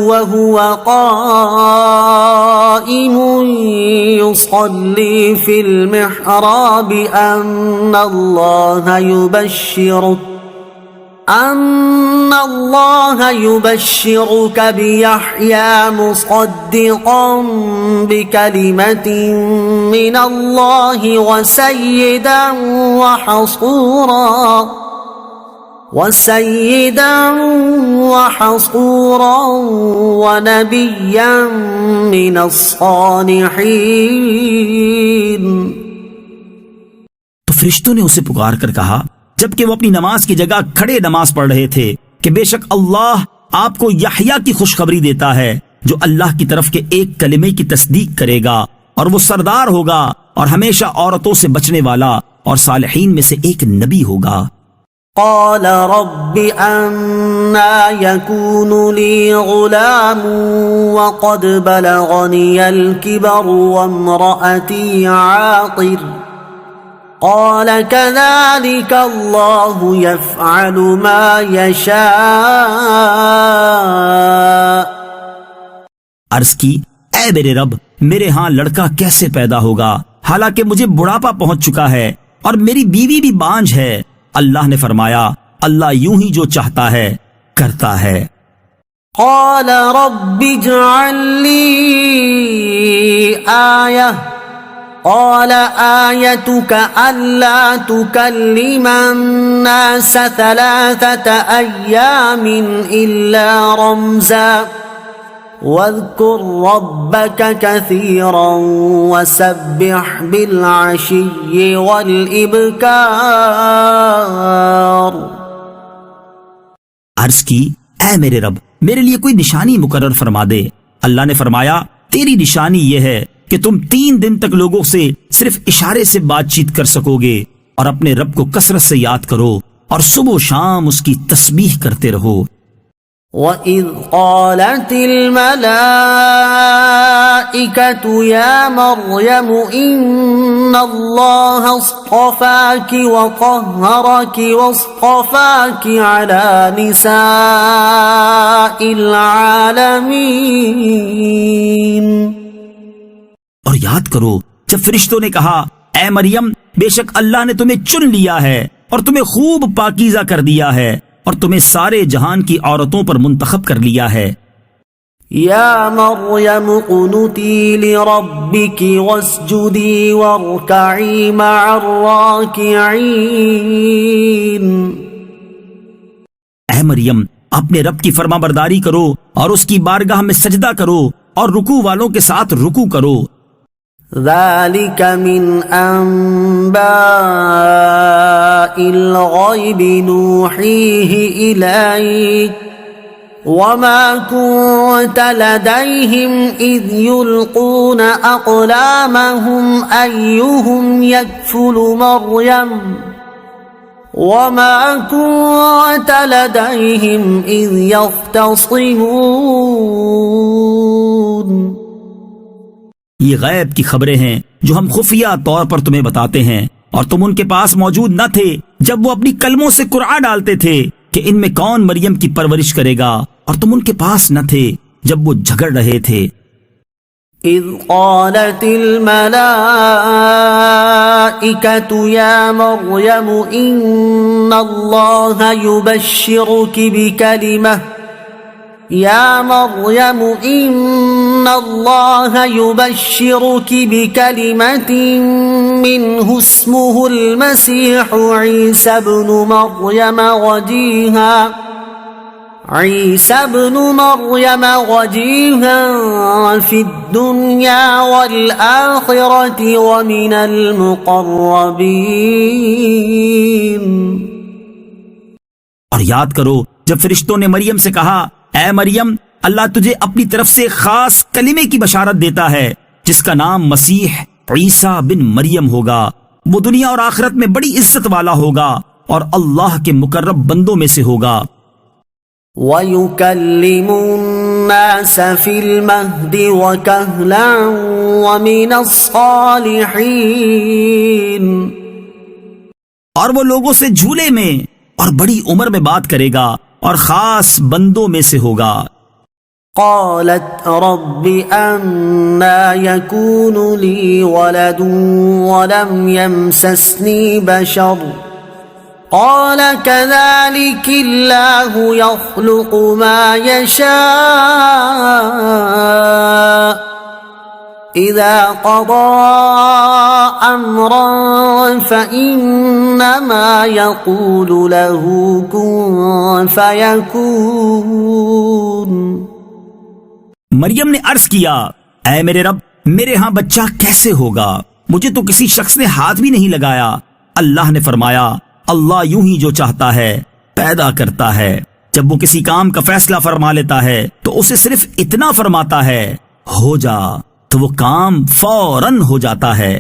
وهو قائم يصلي في المحراب أن الله يبشرك بيحيى مصدقا بكلمة من الله وسيدا وحصورا ونبيا من الصالحين۔ تو فرشتوں نے اسے پکار کر کہا جبکہ وہ اپنی نماز کی جگہ کھڑے نماز پڑھ رہے تھے کہ بے شک اللہ آپ کو یحییٰ کی خوشخبری دیتا ہے جو اللہ کی طرف کے ایک کلمے کی تصدیق کرے گا، اور وہ سردار ہوگا اور ہمیشہ عورتوں سے بچنے والا اور صالحین میں سے ایک نبی ہوگا۔ قال رب أنى يكون لي غلام وقد بلغني الكبر وامرأتي عاقر قال كذلك الله يفعل ما يشاء۔ عرض کی، اے میرے رب، میرے ہاں لڑکا کیسے پیدا ہوگا حالانکہ مجھے بڑھاپا پہنچ چکا ہے اور میری بیوی بھی بانجھ ہے؟ اللہ نے فرمایا، اللہ یوں ہی جو چاہتا ہے کرتا ہے۔ قال رب اجعل لي آية قال آيتك ألا تكلم الناس 3 أيام إلا رمزا واذكر ربك كثيرا وسبح بالعشي والإبكار۔ عرض کی، اے میرے رب، میرے لیے کوئی نشانی مقرر فرما دے۔ اللہ نے فرمایا، تیری نشانی یہ ہے کہ تم 3 دن تک لوگوں سے صرف اشارے سے بات چیت کر سکو گے، اور اپنے رب کو کثرت سے یاد کرو اور صبح و شام اس کی تسبیح کرتے رہو۔ وَإِذْ قَالَتِ الْمَلَائِكَةُ يَا مَرْيَمُ إِنَّ اللَّهَ اصْطَفَاكِ وَطَهَّرَكِ وَاصْطَفَاكِ عَلَى نِسَاءِ الْعَالَمِينَ۔ اور یاد کرو جب فرشتوں نے کہا، اے مریم، بے شک اللہ نے تمہیں چن لیا ہے اور تمہیں خوب پاکیزہ کر دیا ہے اور تمہیں سارے جہان کی عورتوں پر منتخب کر لیا ہے۔ یا مریم قنتی لربک واسجدی وارکعی مع الراکعین۔ اے مریم، اپنے رب کی فرما برداری کرو اور اس کی بارگاہ میں سجدہ کرو اور رکوع والوں کے ساتھ رکوع کرو۔ ذلك من أنباء الغيب نوحيه إليك وما كنت لديهم إذ يلقون أقلامهم أيهم يكفل مريم وما كنت لديهم إذ يختصمون۔ یہ غیب کی خبریں ہیں جو ہم خفیہ طور پر تمہیں بتاتے ہیں، اور تم ان کے پاس موجود نہ تھے جب وہ اپنی کلموں سے قرعہ ڈالتے تھے کہ ان میں کون مریم کی پرورش کرے گا، اور تم ان کے پاس نہ تھے جب وہ جھگڑ رہے تھے۔ اذ قالت الملائكة يا مريم إن الله يبشرك بكلمة منه اسمه المسيح عيسى ابن مريم وجيها في الدنيا والآخرة ومن المقربين۔ اور یاد کرو جب فرشتوں نے مریم سے کہا، اے مریم، اللہ تجھے اپنی طرف سے خاص کلمے کی بشارت دیتا ہے جس کا نام مسیح عیسیٰ بن مریم ہوگا، وہ دنیا اور آخرت میں بڑی عزت والا ہوگا اور اللہ کے مقرب بندوں میں سے ہوگا۔ وَيُكَلِّمُ النَّاسَ فِي الْمَهْدِ وَكَهْلًا وَمِنَ الصَّالِحِينَ، اور وہ لوگوں سے جھولے میں اور بڑی عمر میں بات کرے گا اور خاص بندوں میں سے ہوگا۔ قالت رب أَنَّى يَكُونُ لِي وَلَدٌ وَلَمْ يَمْسَسْنِي بَشَرٌ قال كذلك الله يخلق ما يشاء إذا قضى أمرا فإنما يقول له كن فيكون۔ مریم نے عرض کیا، اے میرے رب، میرے ہاں بچہ کیسے ہوگا؟ مجھے تو کسی شخص نے ہاتھ بھی نہیں لگایا۔ اللہ نے فرمایا، اللہ یوں ہی جو چاہتا ہے پیدا کرتا ہے، جب وہ کسی کام کا فیصلہ فرما لیتا ہے تو اسے صرف اتنا فرماتا ہے ہو جا، تو وہ کام فوراً ہو جاتا ہے۔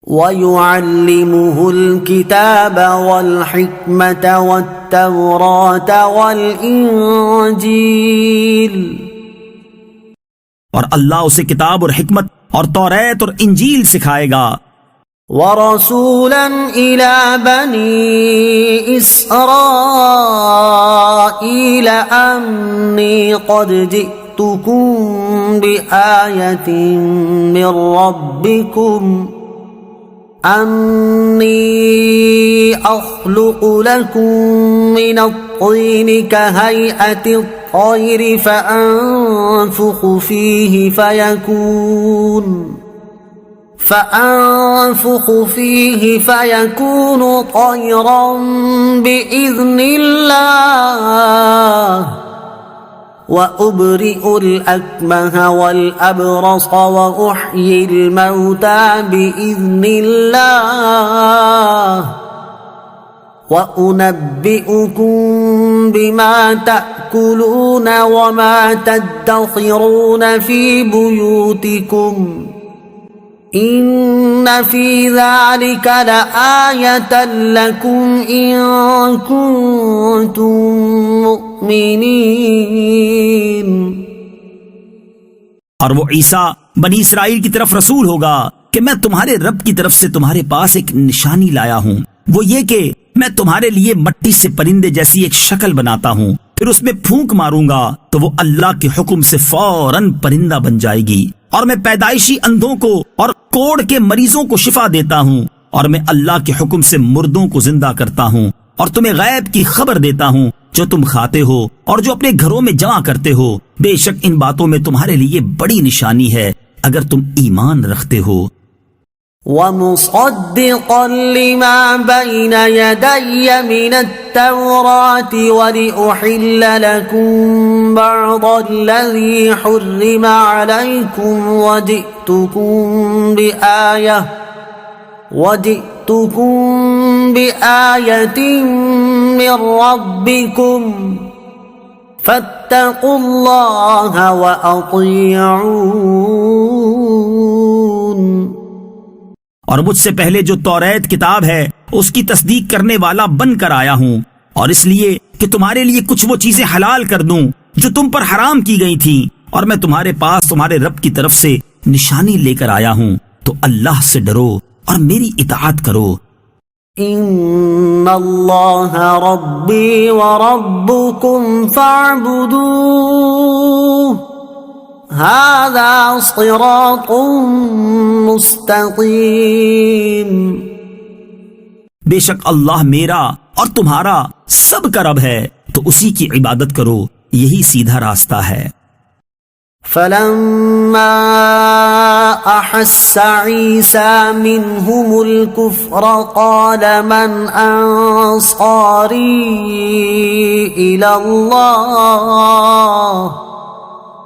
وَيُعَلِّمُهُ الْكِتَابَ وَالْحِكْمَةَ وَالتَّوْرَاةَ وَالْإِنْجِيلَ، اور اللہ اسے کتاب اور حکمت اور توریت اور انجیل سکھائے گا۔ وَرَسُولًا إِلَى بَنِي إِسْرَائِيلَ أَنِّي قَدْ جِئْتُكُمْ بِآيَةٍ مِّن رَّبِّكُمْ أَنِّي أَخْلُقُ لَكُم مِّنَ الطِّينِ كَهَيْئَةِ الطَّيْرِ فَأَنفُخُ فِيهِ فَيَكُونُ طَيْرًا بِإِذْنِ اللَّهِ وَأُبْرِئُ الْأَكْمَهَ وَالْأَبْرَصَ وَأُحْيِي الْمَوْتَى بِإِذْنِ اللَّهِ وَأُنَبِّئُكُم بِمَا تَأْكُلُونَ وَمَا تَدَّخِرُونَ فِي بُيُوتِكُمْ إِنَّ فِي ذَلِكَ لَآيَةً لَكُمْ إِن كُنتُم مُّؤْمِنِينَ۔ اور وہ عیسیٰ بنی اسرائیل کی طرف رسول ہوگا کہ میں تمہارے رب کی طرف سے تمہارے پاس ایک نشانی لایا ہوں، وہ یہ کہ میں تمہارے لیے مٹی سے پرندے جیسی ایک شکل بناتا ہوں، پھر اس میں پھونک ماروں گا تو وہ اللہ کے حکم سے فوراً پرندہ بن جائے گی، اور میں پیدائشی اندھوں کو اور کوڑ کے مریضوں کو شفا دیتا ہوں، اور میں اللہ کے حکم سے مردوں کو زندہ کرتا ہوں، اور تمہیں غیب کی خبر دیتا ہوں جو تم کھاتے ہو اور جو اپنے گھروں میں جمع کرتے ہو۔ بے شک ان باتوں میں تمہارے لیے بڑی نشانی ہے اگر تم ایمان رکھتے ہو۔ ومصدقا لما بين يدي من التوراة ولأحل لكم بعض الذي حرم عليكم وجئتكم بآية من ربكم فاتقوا الله وأطيعون. اور مجھ سے پہلے جو توریت کتاب ہے اس کی تصدیق کرنے والا بن کر آیا ہوں، اور اس لیے کہ تمہارے لیے کچھ وہ چیزیں حلال کر دوں جو تم پر حرام کی گئی تھیں، اور میں تمہارے پاس تمہارے رب کی طرف سے نشانی لے کر آیا ہوں، تو اللہ سے ڈرو اور میری اطاعت کرو. ان اللہ ربی وربکم فاعبدوه هذا صراط مستقیم. بے شک اللہ میرا اور تمہارا سب کا رب ہے، تو اسی کی عبادت کرو، یہی سیدھا راستہ ہے. فلما احس عیسی منهم الكفر قال من انصاری الى اللہ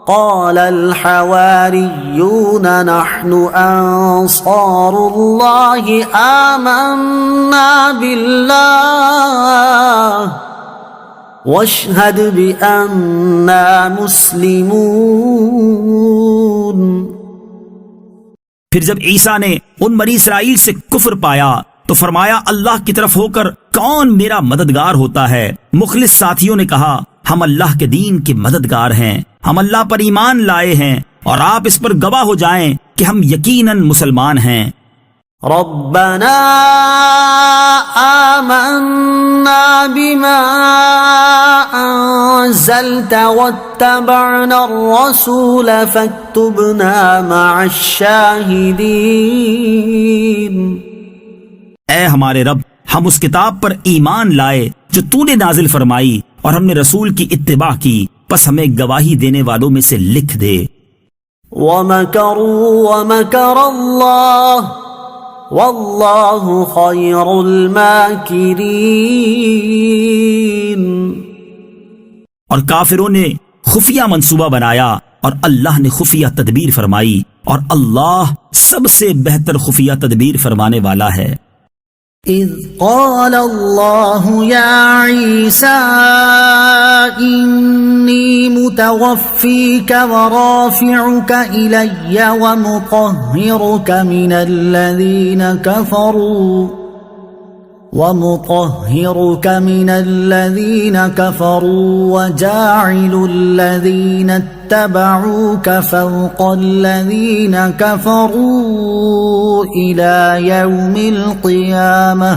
قال الحواریون نحن انصار اللہ آمنا باللہ واشہد بأننا مسلمون. پھر جب عیسیٰ نے ان بنی اسرائیل سے کفر پایا تو فرمایا اللہ کی طرف ہو کر کون میرا مددگار ہوتا ہے. مخلص ساتھیوں نے کہا ہم اللہ کے دین کے مددگار ہیں، ہم اللہ پر ایمان لائے ہیں، اور آپ اس پر گواہ ہو جائیں کہ ہم یقیناً مسلمان ہیں. ربنا آمنا بما انزلت واتبعنا الرسول فاكتبنا مع الشاہدین. اے ہمارے رب، ہم اس کتاب پر ایمان لائے جو تو نے نازل فرمائی، اور ہم نے رسول کی اتباع کی، پس ہمیں گواہی دینے والوں میں سے لکھ دے. وَمَكَرُوا وَمَكَرَ اللَّهُ وَاللَّهُ خَيْرُ الْمَاكِرِينَ. اور کافروں نے خفیہ منصوبہ بنایا اور اللہ نے خفیہ تدبیر فرمائی، اور اللہ سب سے بہتر خفیہ تدبیر فرمانے والا ہے. اذ قال اللہ یا عیسیٰ انی متوفیک ورافعک الی ومطہرک من الذین کفروا وجاعل الذین اتبعوک فوق الذین کفروا الى یوم القیامة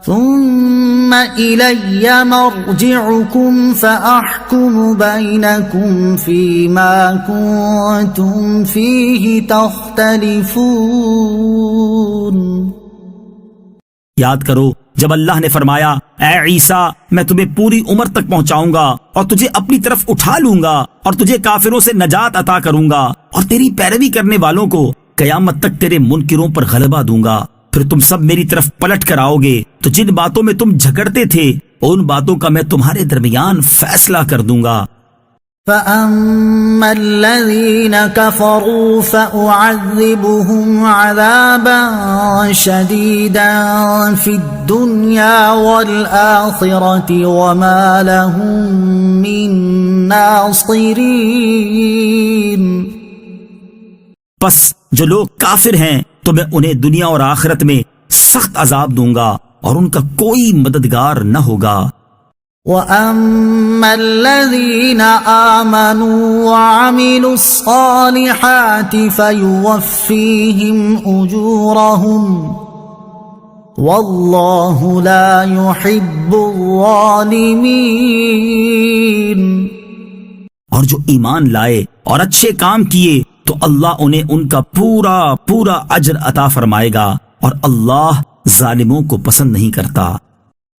ثم الی مرجعکم فاحکم بینکم فیما کنتم فیہ تختلفون. یاد کرو جب اللہ نے فرمایا اے عیسیٰ میں تمہیں پوری عمر تک پہنچاؤں گا اور تجھے اپنی طرف اٹھا لوں گا اور تجھے کافروں سے نجات عطا کروں گا اور تیری پیروی کرنے والوں کو قیامت تک تیرے منکروں پر غلبہ دوں گا. پھر تم سب میری طرف پلٹ کر آؤ گے تو جن باتوں میں تم جھگڑتے تھے ان باتوں کا میں تمہارے درمیان فیصلہ کر دوں گا. فَأَمَّا الَّذِينَ كَفَرُوا فَأُعَذِّبُهُمْ عَذَابًا شَدِيدًا فِي الدُّنْيَا وَالْآخِرَةِ وَمَا لَهُم مِّن نَاصِرِينَ. پس جو لوگ کافر ہیں تو میں انہیں دنیا اور آخرت میں سخت عذاب دوں گا اور ان کا کوئی مددگار نہ ہوگا. وَأَمَّا الَّذِينَ آمَنُوا وَعَمِلُوا الصَّالِحَاتِ فَيُوَفِّيهِمْ أُجُورَهُمْ وَاللَّهُ لَا يُحِبُّ الظَّالِمِينَ. اور جو ایمان لائے اور اچھے کام کیے تو اللہ انہیں ان کا پورا پورا اجر عطا فرمائے گا، اور اللہ ظالموں کو پسند نہیں کرتا.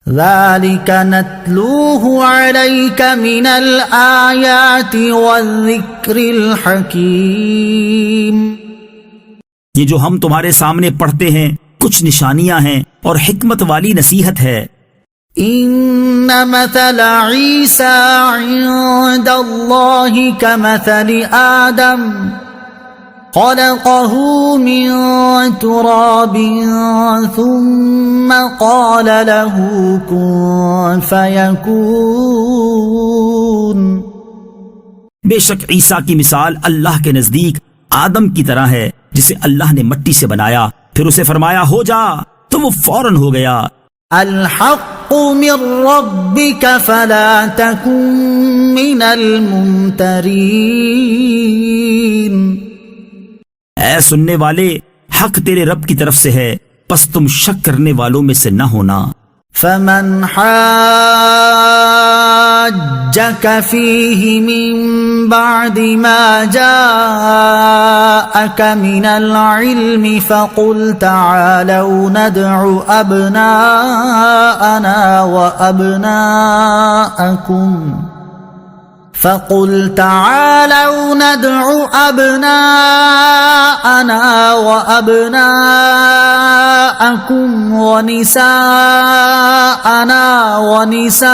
ذَلِكَ نَتْلُوهُ عَلَيْكَ مِنَ الْآيَاتِ وَالذِّكْرِ الْحَكِيمِ. یہ جو ہم تمہارے سامنے پڑھتے ہیں کچھ نشانیاں ہیں اور حکمت والی نصیحت ہے۔ ان مثل عیسی عند اللہ کمثل آدم خلقه من تراب ثم قال له كن فيكون۔ بے شک عیسیٰ کی مثال اللہ کے نزدیک آدم کی طرح ہے، جسے اللہ نے مٹی سے بنایا، پھر اسے فرمایا ہو جا، تو وہ فوراً ہو گیا۔ الحق من ربك فلا تكن من الممترین۔ اے سننے والے، حق تیرے رب کی طرف سے ہے، پس تم شک کرنے والوں میں سے نہ ہونا۔ فمن حاجك فيه من بعد ما جاءك من العلم فقل تعالوا ندع أبناءنا وأبناءكم ونساءنا ونساءكم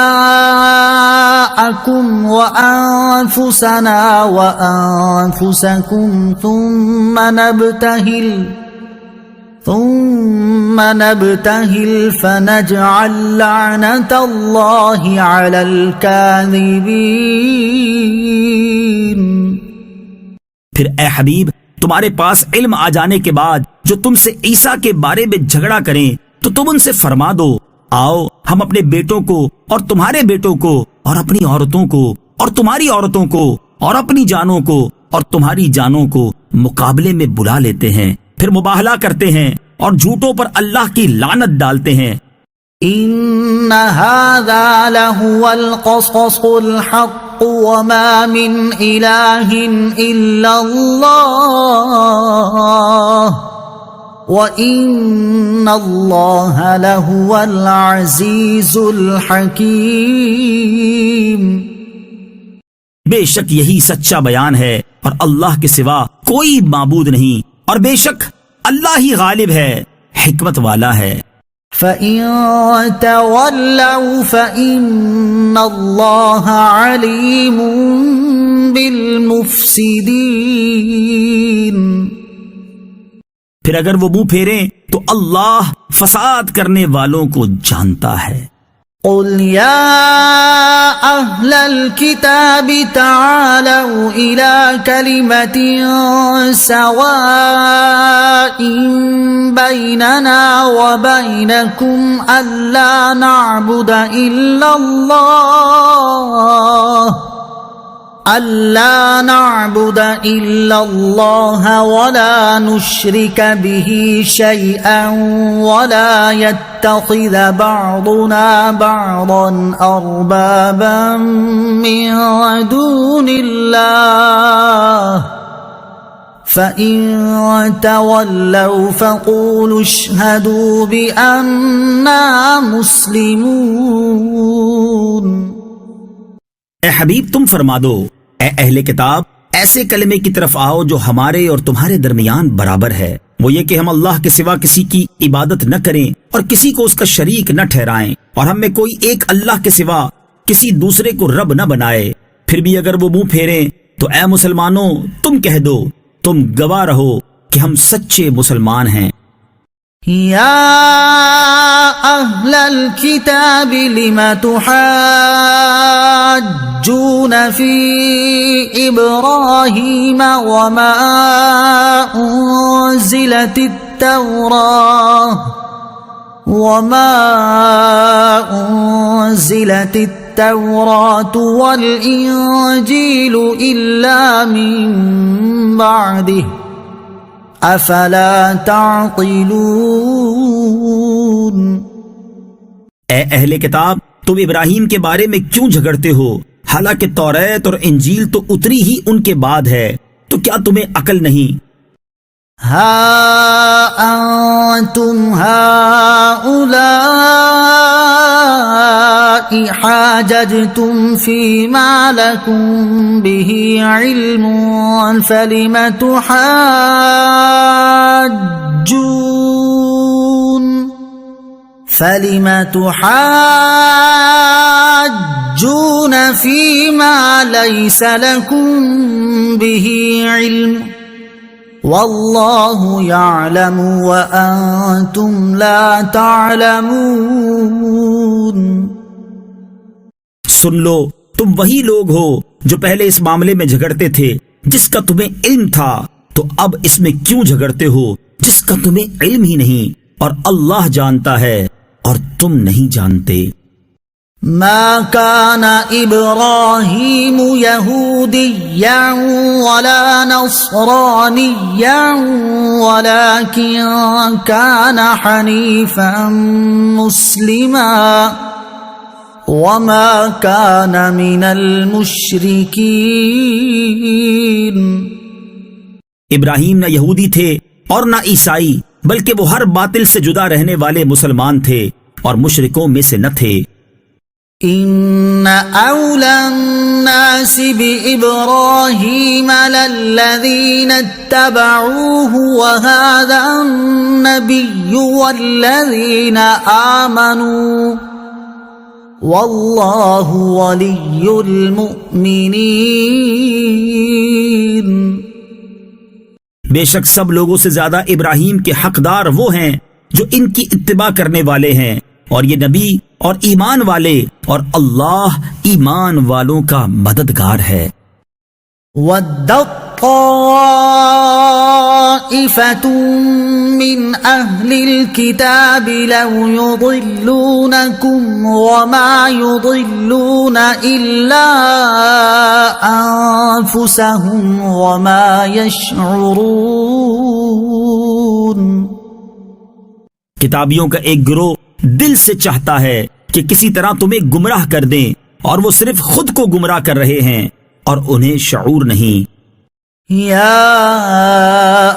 وأنفسنا وأنفسكم ثم نبتهل فنجعل لعنة الله على الكاذبين۔ پھر اے حبیب، تمہارے پاس علم آ جانے کے بعد جو تم سے عیسیٰ کے بارے میں جھگڑا کریں تو تم ان سے فرما دو، آؤ ہم اپنے بیٹوں کو اور تمہارے بیٹوں کو اور اپنی عورتوں کو اور تمہاری عورتوں کو اور اپنی جانوں کو اور تمہاری جانوں کو مقابلے میں بلا لیتے ہیں، پھر مباہلہ کرتے ہیں اور جھوٹوں پر اللہ کی لعنت ڈالتے ہیں۔ ان هذا لهو القصص الحق وما من اله الا الله وان الله لهو العزيز الحكيم۔ بے شک یہی سچا بیان ہے اور اللہ کے سوا کوئی معبود نہیں، اور بے شک اللہ ہی غالب ہے، حکمت والا ہے۔ فَإِن تَوَلَّوْا فَإِنَّ اللَّهَ عَلِيمٌ بِالْمُفْسِدِينَ۔ پھر اگر وہ منہ پھیریں تو اللہ فساد کرنے والوں کو جانتا ہے۔ قل يا أهل الكتاب تعالوا إلى كلمة سواء بيننا وبينكم ألا نعبد إلا الله ولا نشرك به شيئا ولا يتخذ بعضنا بعضا أربابا من دون الله فإن تولوا فقولوا اشهدوا بأننا مسلمون۔ اے حبیب تم فرما دو، اے اہل کتاب، ایسے کلمے کی طرف آؤ جو ہمارے اور تمہارے درمیان برابر ہے، وہ یہ کہ ہم اللہ کے سوا کسی کی عبادت نہ کریں اور کسی کو اس کا شریک نہ ٹھہرائیں، اور ہم میں کوئی ایک اللہ کے سوا کسی دوسرے کو رب نہ بنائے۔ پھر بھی اگر وہ منہ پھیریں تو اے مسلمانوں تم کہہ دو، تم گواہ رہو کہ ہم سچے مسلمان ہیں۔ يا أهل الكتاب لم تحاجون في إبراهيم وما أنزلت التوراة والإنجيل إلا من بعده افلا تعقلون۔ اے اہل کتاب، تم ابراہیم کے بارے میں کیوں جھگڑتے ہو، حالانکہ توریت اور انجیل تو اتری ہی ان کے بعد ہے، تو کیا تمہیں عقل نہیں؟ ہا انتم هؤلاء حاججتم فيما لكم به علم فلم تحاجون فيما ليس لكم به علم والله يعلم وأنتم لا تعلمون۔ سن لو، تم وہی لوگ ہو جو پہلے اس معاملے میں جھگڑتے تھے جس کا تمہیں علم تھا، تو اب اس میں کیوں جھگڑتے ہو جس کا تمہیں علم ہی نہیں، اور اللہ جانتا ہے اور تم نہیں جانتے۔ ما كان إبراهيم يهوديا ولا نصرانيا ولكن كان حنيفا مسلما وما كان من المشركين۔ ابراہیم نہ یہودی تھے اور نہ عیسائی، بلکہ وہ ہر باطل سے جدا رہنے والے مسلمان تھے اور مشرکوں میں سے نہ تھے۔ إن أولى الناس بإبراهيم للذين اتبعوه وهذا النبي والذين آمنوا والله ولي المؤمنين۔ بے شک سب لوگوں سے زیادہ ابراہیم کے حقدار وہ ہیں جو ان کی اتباع کرنے والے ہیں، اور یہ نبی اور ایمان والے، اور اللہ ایمان والوں کا مددگار ہے۔ وَدَّت طَّائِفَةٌ مِّنْ أَهْلِ الْكِتَابِ لَوْ يُضِلُّونَكُمْ وَمَا يُضِلُّونَ إِلَّا أَنفُسَهُمْ وَمَا يَشْعُرُونَ۔ کتابیوں کا ایک گروہ دل سے چاہتا ہے کہ کسی طرح تمہیں گمراہ کر دیں، اور وہ صرف خود کو گمراہ کر رہے ہیں اور انہیں شعور نہیں۔ یا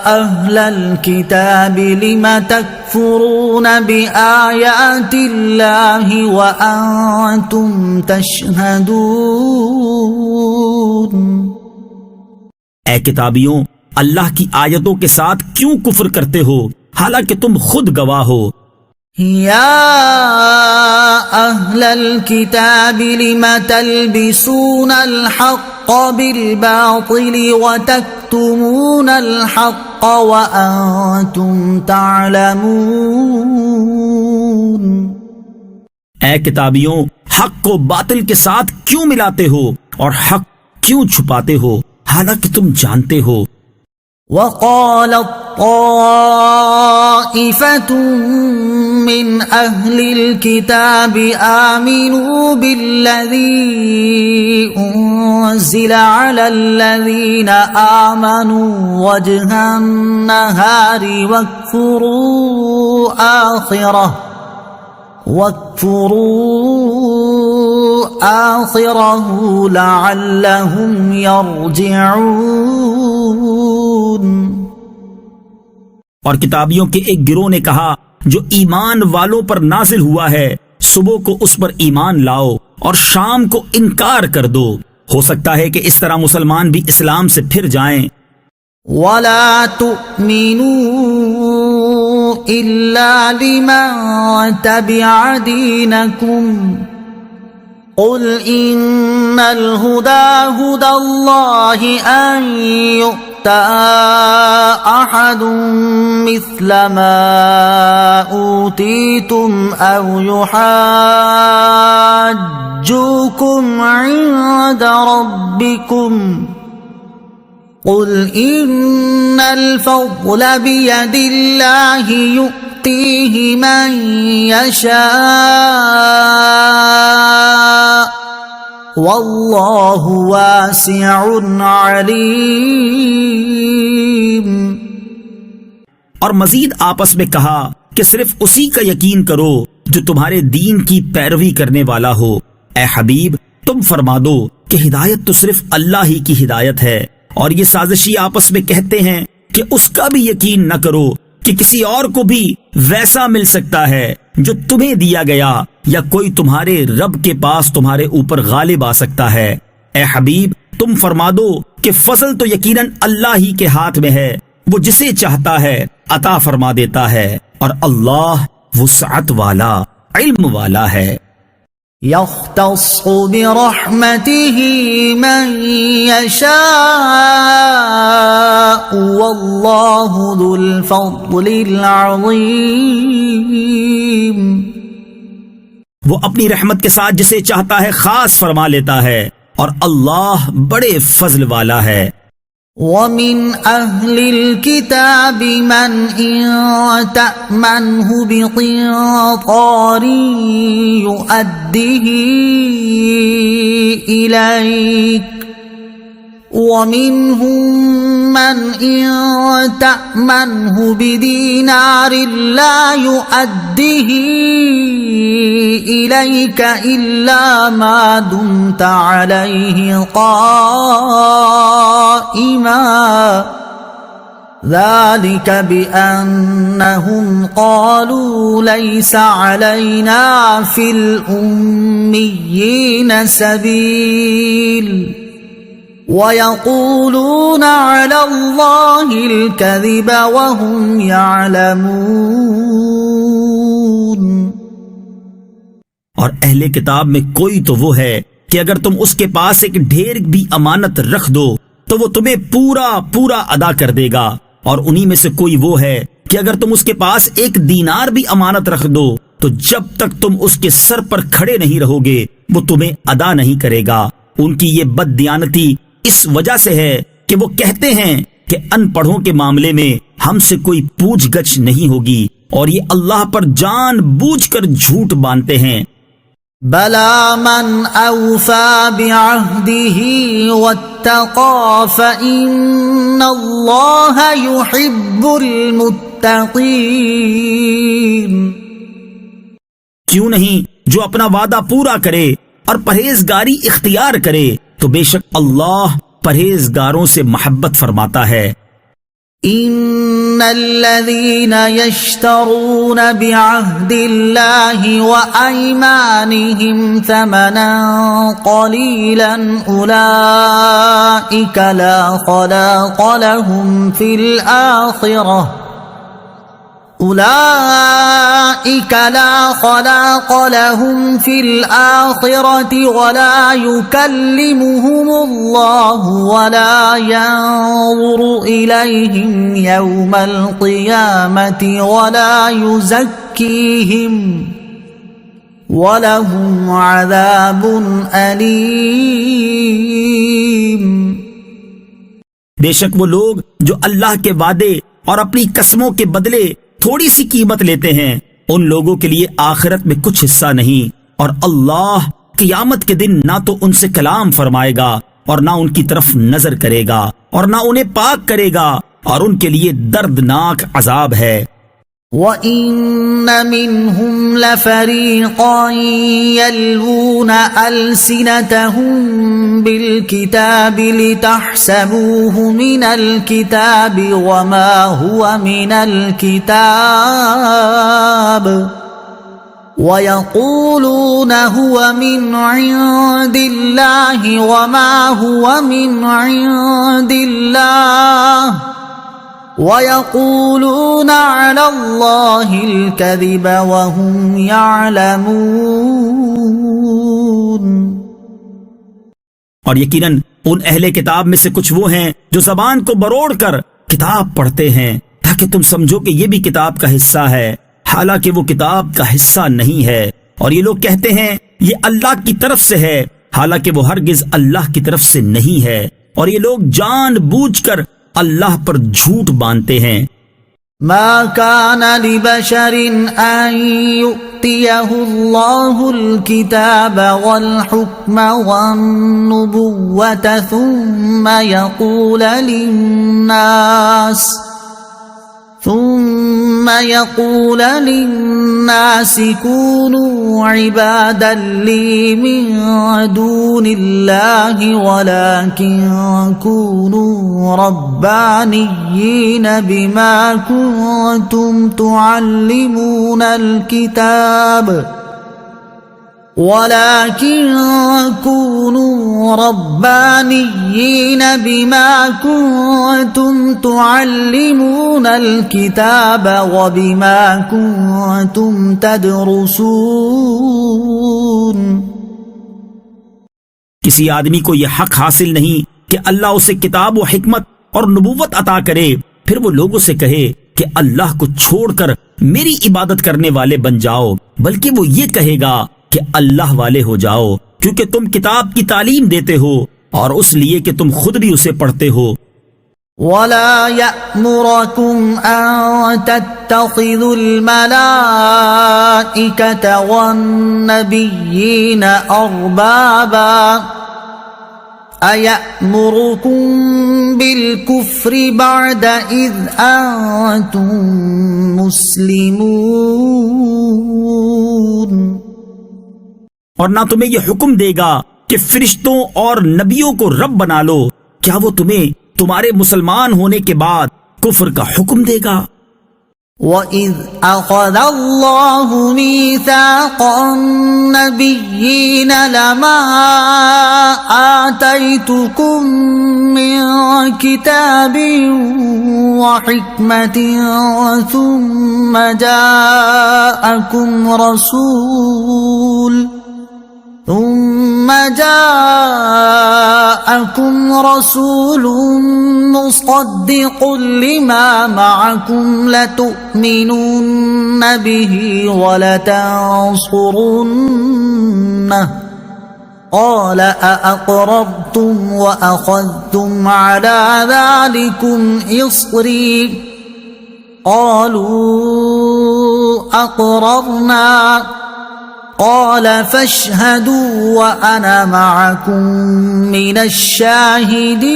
اہل الکتاب لم تکفرون بآیات اللہ وانتم تشہدون۔ اے کتابیوں، اللہ کی آیتوں کے ساتھ کیوں کفر کرتے ہو حالانکہ تم خود گواہ ہو۔ یا اہل الکتاب لم تلبسون الحق بالباطل وتکتمون الحق وانتم تعلمون۔ اے کتابیوں، حق کو باطل کے ساتھ کیوں ملاتے ہو اور حق کیوں چھپاتے ہو حالانکہ تم جانتے ہو۔ وقالت طائفة من أهل الكتاب آمنوا بالذي أنزل على الذين آمنوا وجه النهار واكفروا آخره لعلهم يرجعون۔ اور کتابیوں کے ایک گروہ نے کہا جو ایمان والوں پر نازل ہوا ہے صبح کو اس پر ایمان لاؤ اور شام کو انکار کر دو، ہو سکتا ہے کہ اس طرح مسلمان بھی اسلام سے پھر جائیں۔ وَلَا تُؤْمِنُوا إِلَّا لِمَن تَبِعَ دِينَكُمْ قُلْ إِنَّ الْهُدَى هُدَى اللَّهِ أَن يُؤْتَى أَحَدٌ مِثْلَ مَا أُوتِيتُمْ أَوْ يُحَاجُّوكُمْ عِندَ رَبِّكُمْ قُلْ إِنَّ الْفَضْلَ بِيَدِ اللَّهِ يُؤْتِيهِ مَن يَشَاءُ وَاللَّهُ وَاسِعٌ عَلِيمٌ۔ اور مزید آپس میں کہا کہ صرف اسی کا یقین کرو جو تمہارے دین کی پیروی کرنے والا ہو۔ اے حبیب، تم فرما دو کہ ہدایت تو صرف اللہ ہی کی ہدایت ہے، اور یہ سازشی آپس میں کہتے ہیں کہ اس کا بھی یقین نہ کرو کہ کسی اور کو بھی ویسا مل سکتا ہے جو تمہیں دیا گیا، یا کوئی تمہارے رب کے پاس تمہارے اوپر غالب آ سکتا ہے؟ اے حبیب تم فرما دو کہ فضل تو یقیناً اللہ ہی کے ہاتھ میں ہے، وہ جسے چاہتا ہے عطا فرما دیتا ہے، اور اللہ وسعت والا علم والا ہے۔ يختص برحمته من يشاء والله ذو الفضل العظيم۔ وہ اپنی رحمت کے ساتھ جسے چاہتا ہے خاص فرما لیتا ہے، اور اللہ بڑے فضل والا ہے۔ وَمِنْ أَهْلِ الْكِتَابِ مَنْ إِن تَأْمَنْهُ بِقِنطَارٍ يُؤَدِّهِ إِلَيْكَ وَمِنْهُمْ مَنْ إِن تَأْمَنْهُ بِدِينَارٍ لَا يُؤَدِّهِ إِلَيْكَ إِلَّا مَا دُمْتَ عَلَيْهِ قَائِمًا ذَلِكَ بِأَنَّهُمْ قَالُوا لَيْسَ عَلَيْنَا فِي الْأُمِّيِّينَ سَبِيلٌ وَيَقُولُونَ عَلَى اللَّهِ الْكَذِبَ وَهُمْ يَعْلَمُونَ۔ اور اہل کتاب میں کوئی تو وہ ہے کہ اگر تم اس کے پاس ایک ڈھیر بھی امانت رکھ دو تو وہ تمہیں پورا پورا ادا کر دے گا، اور انہی میں سے کوئی وہ ہے کہ اگر تم اس کے پاس ایک دینار بھی امانت رکھ دو تو جب تک تم اس کے سر پر کھڑے نہیں رہو گے وہ تمہیں ادا نہیں کرے گا۔ ان کی یہ بد دیانتی اس وجہ سے ہے کہ وہ کہتے ہیں کہ ان پڑھوں کے معاملے میں ہم سے کوئی پوچھ گچھ نہیں ہوگی، اور یہ اللہ پر جان بوجھ کر جھوٹ باندھتے ہیں۔ بَلَى مَنْ أَوْفَى بِعَهْدِهِ وَاتَّقَى فَإِنَّ اللَّهَ يُحِبُّ الْمُتَّقِينَ۔ کیوں نہیں، جو اپنا وعدہ پورا کرے اور پرہیزگاری اختیار کرے تو بے شک اللہ پرہیزگاروں سے محبت فرماتا ہے۔ ان الذين يشترون بعهد الله وايمانهم ثمنا قليلا اولئك لا خلاق لهم في الاخره ولا يكلمهم الله ولا ينظر إليهم يوم القيامة ولا يزكيهم ولهم عذاب أليم۔ بے شک وہ لوگ جو اللہ کے وعدے اور اپنی قسموں کے بدلے تھوڑی سی قیمت لیتے ہیں ان لوگوں کے لیے آخرت میں کچھ حصہ نہیں، اور اللہ قیامت کے دن نہ تو ان سے کلام فرمائے گا اور نہ ان کی طرف نظر کرے گا اور نہ انہیں پاک کرے گا، اور ان کے لیے دردناک عذاب ہے۔ وَإِنَّ مِنْهُمْ لَفَرِيقًا يَلْوُونَ أَلْسِنَتَهُمْ بِالْكِتَابِ لِتَحْسَبُوهُ مِنَ الْكِتَابِ وَمَا هُوَ مِنَ الْكِتَابِ وَيَقُولُونَ هُوَ مِنْ عِنْدِ اللَّهِ وَمَا هُوَ مِنْ عِنْدِ اللَّهِ وَيَقُولُونَ عَلَى اللَّهِ الْكَذِبَ وَهُمْ يَعْلَمُونَ۔ اور یقیناً ان اہل کتاب میں سے کچھ وہ ہیں جو زبان کو بروڑ کر کتاب پڑھتے ہیں تاکہ تم سمجھو کہ یہ بھی کتاب کا حصہ ہے، حالانکہ وہ کتاب کا حصہ نہیں ہے، اور یہ لوگ کہتے ہیں یہ اللہ کی طرف سے ہے، حالانکہ وہ ہرگز اللہ کی طرف سے نہیں ہے، اور یہ لوگ جان بوجھ کر اللہ پر جھوٹ باندھتے ہیں۔ ما كان لبشر ان يؤتيه الله الكتاب والحكم والنبوة ثم يقول للناس كونوا عبادا لي من دون الله ولكن كونوا ربانيين بما كنتم تعلمون الكتاب ولكن كونوا ربانيين بما كنتم تعلمون الكتاب وبما كنتم تدرسون. کسی آدمی کو یہ حق حاصل نہیں کہ اللہ اسے کتاب و حکمت اور نبوت عطا کرے پھر وہ لوگوں سے کہے کہ اللہ کو چھوڑ کر میری عبادت کرنے والے بن جاؤ، بلکہ وہ یہ کہے گا کہ اللہ والے ہو جاؤ، کیونکہ تم کتاب کی تعلیم دیتے ہو اور اس لیے کہ تم خود بھی اسے پڑھتے ہو. ولا يأمركم أن تتخذوا الملائكة والنبيين أربابا أيأمركم بالكفر بعد إذ أنتم مسلمون. اور نہ تمہیں یہ حکم دے گا کہ فرشتوں اور نبیوں کو رب بنا لو، کیا وہ تمہیں تمہارے مسلمان ہونے کے بعد کفر کا حکم دے گا؟ وَإِذْ أَخَذَ اللَّهُ مِيثَاقَ النَّبِيِّينَ لَمَا آتَيْتُكُم مِّن كِتَابٍ وَحِكْمَةٍ ثُمَّ جاءكم رسول مصدق لما معكم لتؤمنن به ولتنصرنه قال أأقررتم وأخذتم على ذلكم إصري قالوا أقررنا قال فاشهدوا وأنا معكم من الشاهدين.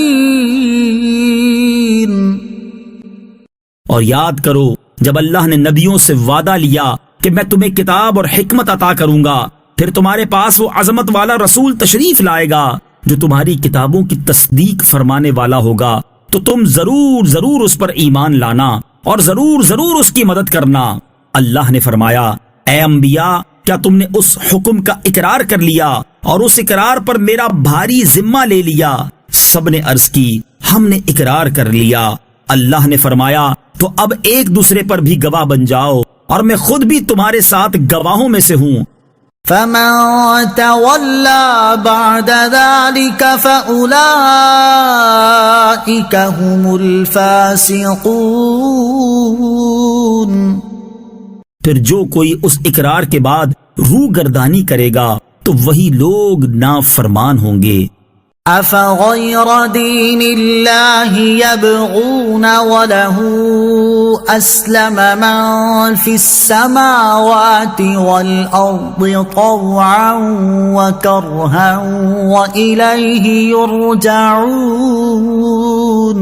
اور یاد کرو جب اللہ نے نبیوں سے وعدہ لیا کہ میں تمہیں کتاب اور حکمت عطا کروں گا، پھر تمہارے پاس وہ عظمت والا رسول تشریف لائے گا جو تمہاری کتابوں کی تصدیق فرمانے والا ہوگا، تو تم ضرور ضرور اس پر ایمان لانا اور ضرور ضرور اس کی مدد کرنا. اللہ نے فرمایا، اے انبیاء، کیا تم نے اس حکم کا اقرار کر لیا اور اس اقرار پر میرا بھاری ذمہ لے لیا؟ سب نے عرض کی، ہم نے اقرار کر لیا. اللہ نے فرمایا، تو اب ایک دوسرے پر بھی گواہ بن جاؤ اور میں خود بھی تمہارے ساتھ گواہوں میں سے ہوں. فمن تولى بعد ذلك فأولئك هم الفاسقون. پھر جو کوئی اس اقرار کے بعد روح گردانی کرے گا تو وہی لوگ نافرمان ہوں گے. أفغير دين الله يبغون وله أسلم من في السماوات والأرض طوعا وكرها وإليه يرجعون.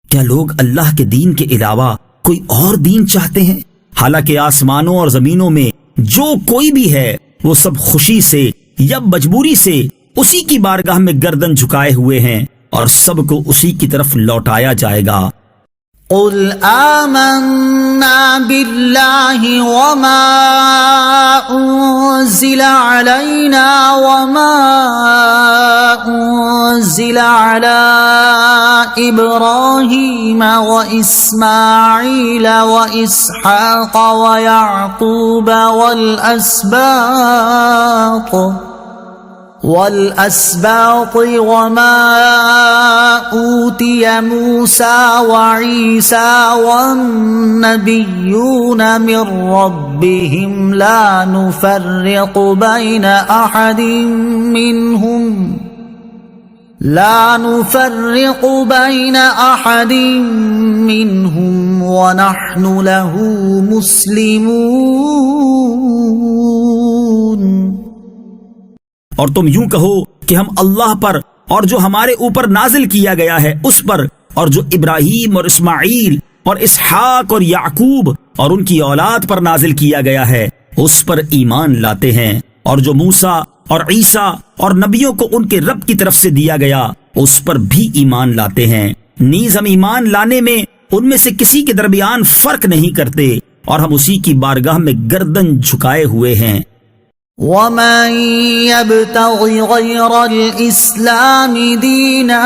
کیا لوگ اللہ کے دین کے علاوہ کوئی اور دین چاہتے ہیں؟ حالانکہ آسمانوں اور زمینوں میں جو کوئی بھی ہے وہ سب خوشی سے یا مجبوری سے اسی کی بارگاہ میں گردن جھکائے ہوئے ہیں اور سب کو اسی کی طرف لوٹایا جائے گا. قل آمنا بالله وما أنزل علينا وما أنزل على إبراهيم وإسماعيل وإسحاق ويعقوب والأسباط وما أوتي موسى وعيسى والنبيون من ربهم لا نفرق بين أحد منهم ونحن له مسلمون. اور تم یوں کہو کہ ہم اللہ پر اور جو ہمارے اوپر نازل کیا گیا ہے اس پر اور جو ابراہیم اور اسماعیل اور اسحاق اور یعقوب اور ان کی اولاد پر نازل کیا گیا ہے اس پر ایمان لاتے ہیں، اور جو موسیٰ اور عیسیٰ اور نبیوں کو ان کے رب کی طرف سے دیا گیا اس پر بھی ایمان لاتے ہیں. نیز ہم ایمان لانے میں ان میں سے کسی کے درمیان فرق نہیں کرتے اور ہم اسی کی بارگاہ میں گردن جھکائے ہوئے ہیں. ومن يبتغ غير الإسلام دينا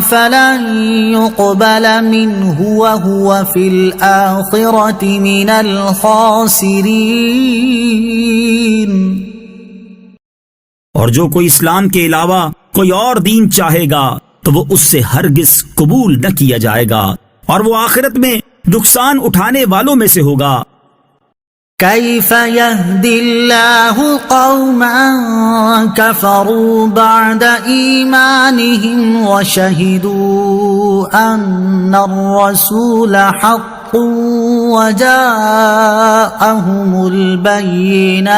فلن يقبل منه وهو في الآخرة من الخاسرين۔ اور جو کوئی اسلام کے علاوہ کوئی اور دین چاہے گا تو وہ اس سے ہرگز قبول نہ کیا جائے گا اور وہ آخرت میں نقصان اٹھانے والوں میں سے ہوگا۔ كيف يهدي الله قوما كفروا بعد إيمانهم وشهدوا أن الرسول حق وجاءهم البينات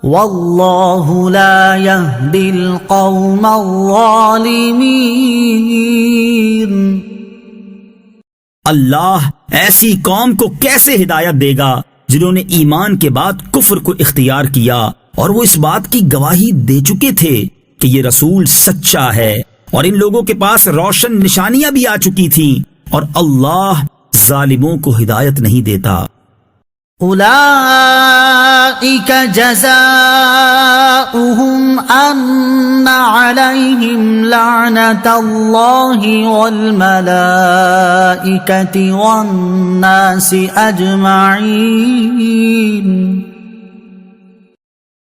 والله لا يهدي القوم الظالمين۔ اللہ ایسی قوم کو کیسے ہدایت دے گا جنہوں نے ایمان کے بعد کفر کو اختیار کیا اور وہ اس بات کی گواہی دے چکے تھے کہ یہ رسول سچا ہے، اور ان لوگوں کے پاس روشن نشانیاں بھی آ چکی تھیں، اور اللہ ظالموں کو ہدایت نہیں دیتا۔ أولئك جزاؤهم أن عليهم لعنة الله والملائكة والناس أجمعين۔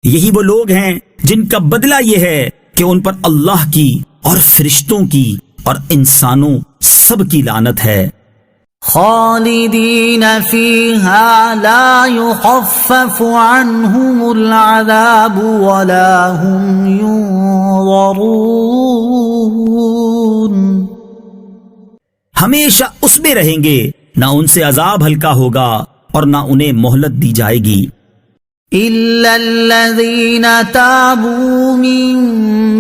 یہی وہ لوگ ہیں جن کا بدلہ یہ ہے کہ ان پر اللہ کی اور فرشتوں کی اور انسانوں سب کی لعنت ہے۔ خالدین فیہا لا یخفف عنہم العذاب ولا هم ینظرون۔ ہمیشہ اس میں رہیں گے، نہ ان سے عذاب ہلکا ہوگا اور نہ انہیں مہلت دی جائے گی۔ إلا الذين تابوا من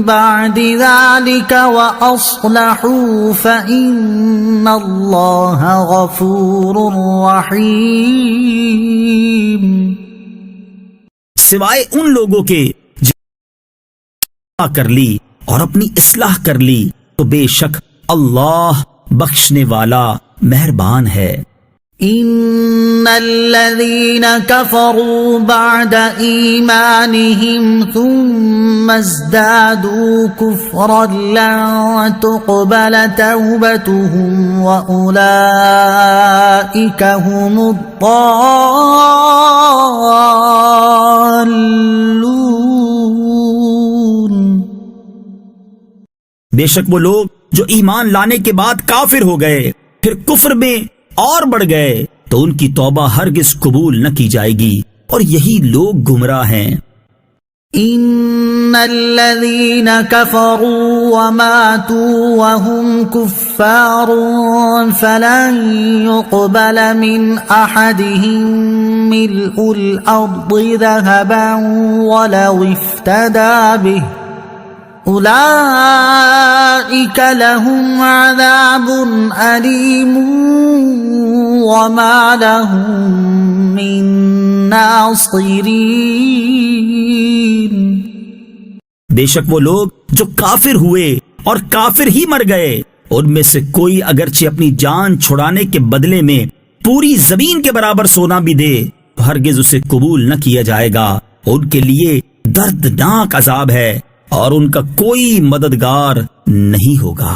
بعد ذلك وأصلحوا فإن الله غفور رحيم۔ سوائے ان لوگوں کے جنہوں کر لی اور اپنی اصلاح کر لی تو بے شک اللہ بخشنے والا مہربان ہے۔ ان الذين كفروا بعد ايمانهم ثم ازدادوا كفرا لن تقبل توبتهم واولئك هم الضالون۔ بے شک وہ لوگ جو ایمان لانے کے بعد کافر ہو گئے پھر کفر میں اور بڑھ گئے تو ان کی توبہ ہرگز قبول نہ کی جائے گی، اور یہی لوگ گمراہ ہیں۔ ان الذين كفروا وماتوا وهم كفار فلن يقبل من احدهم ملء الارض ذهبا ولو افتدى به أولئك لهم عذاب أليم وما لهم من ناصرين۔ بے شک وہ لوگ جو کافر ہوئے اور کافر ہی مر گئے، ان میں سے کوئی اگرچہ اپنی جان چھڑانے کے بدلے میں پوری زمین کے برابر سونا بھی دے تو ہرگز اسے قبول نہ کیا جائے گا، ان کے لیے دردناک عذاب ہے اور ان کا کوئی مددگار نہیں ہوگا۔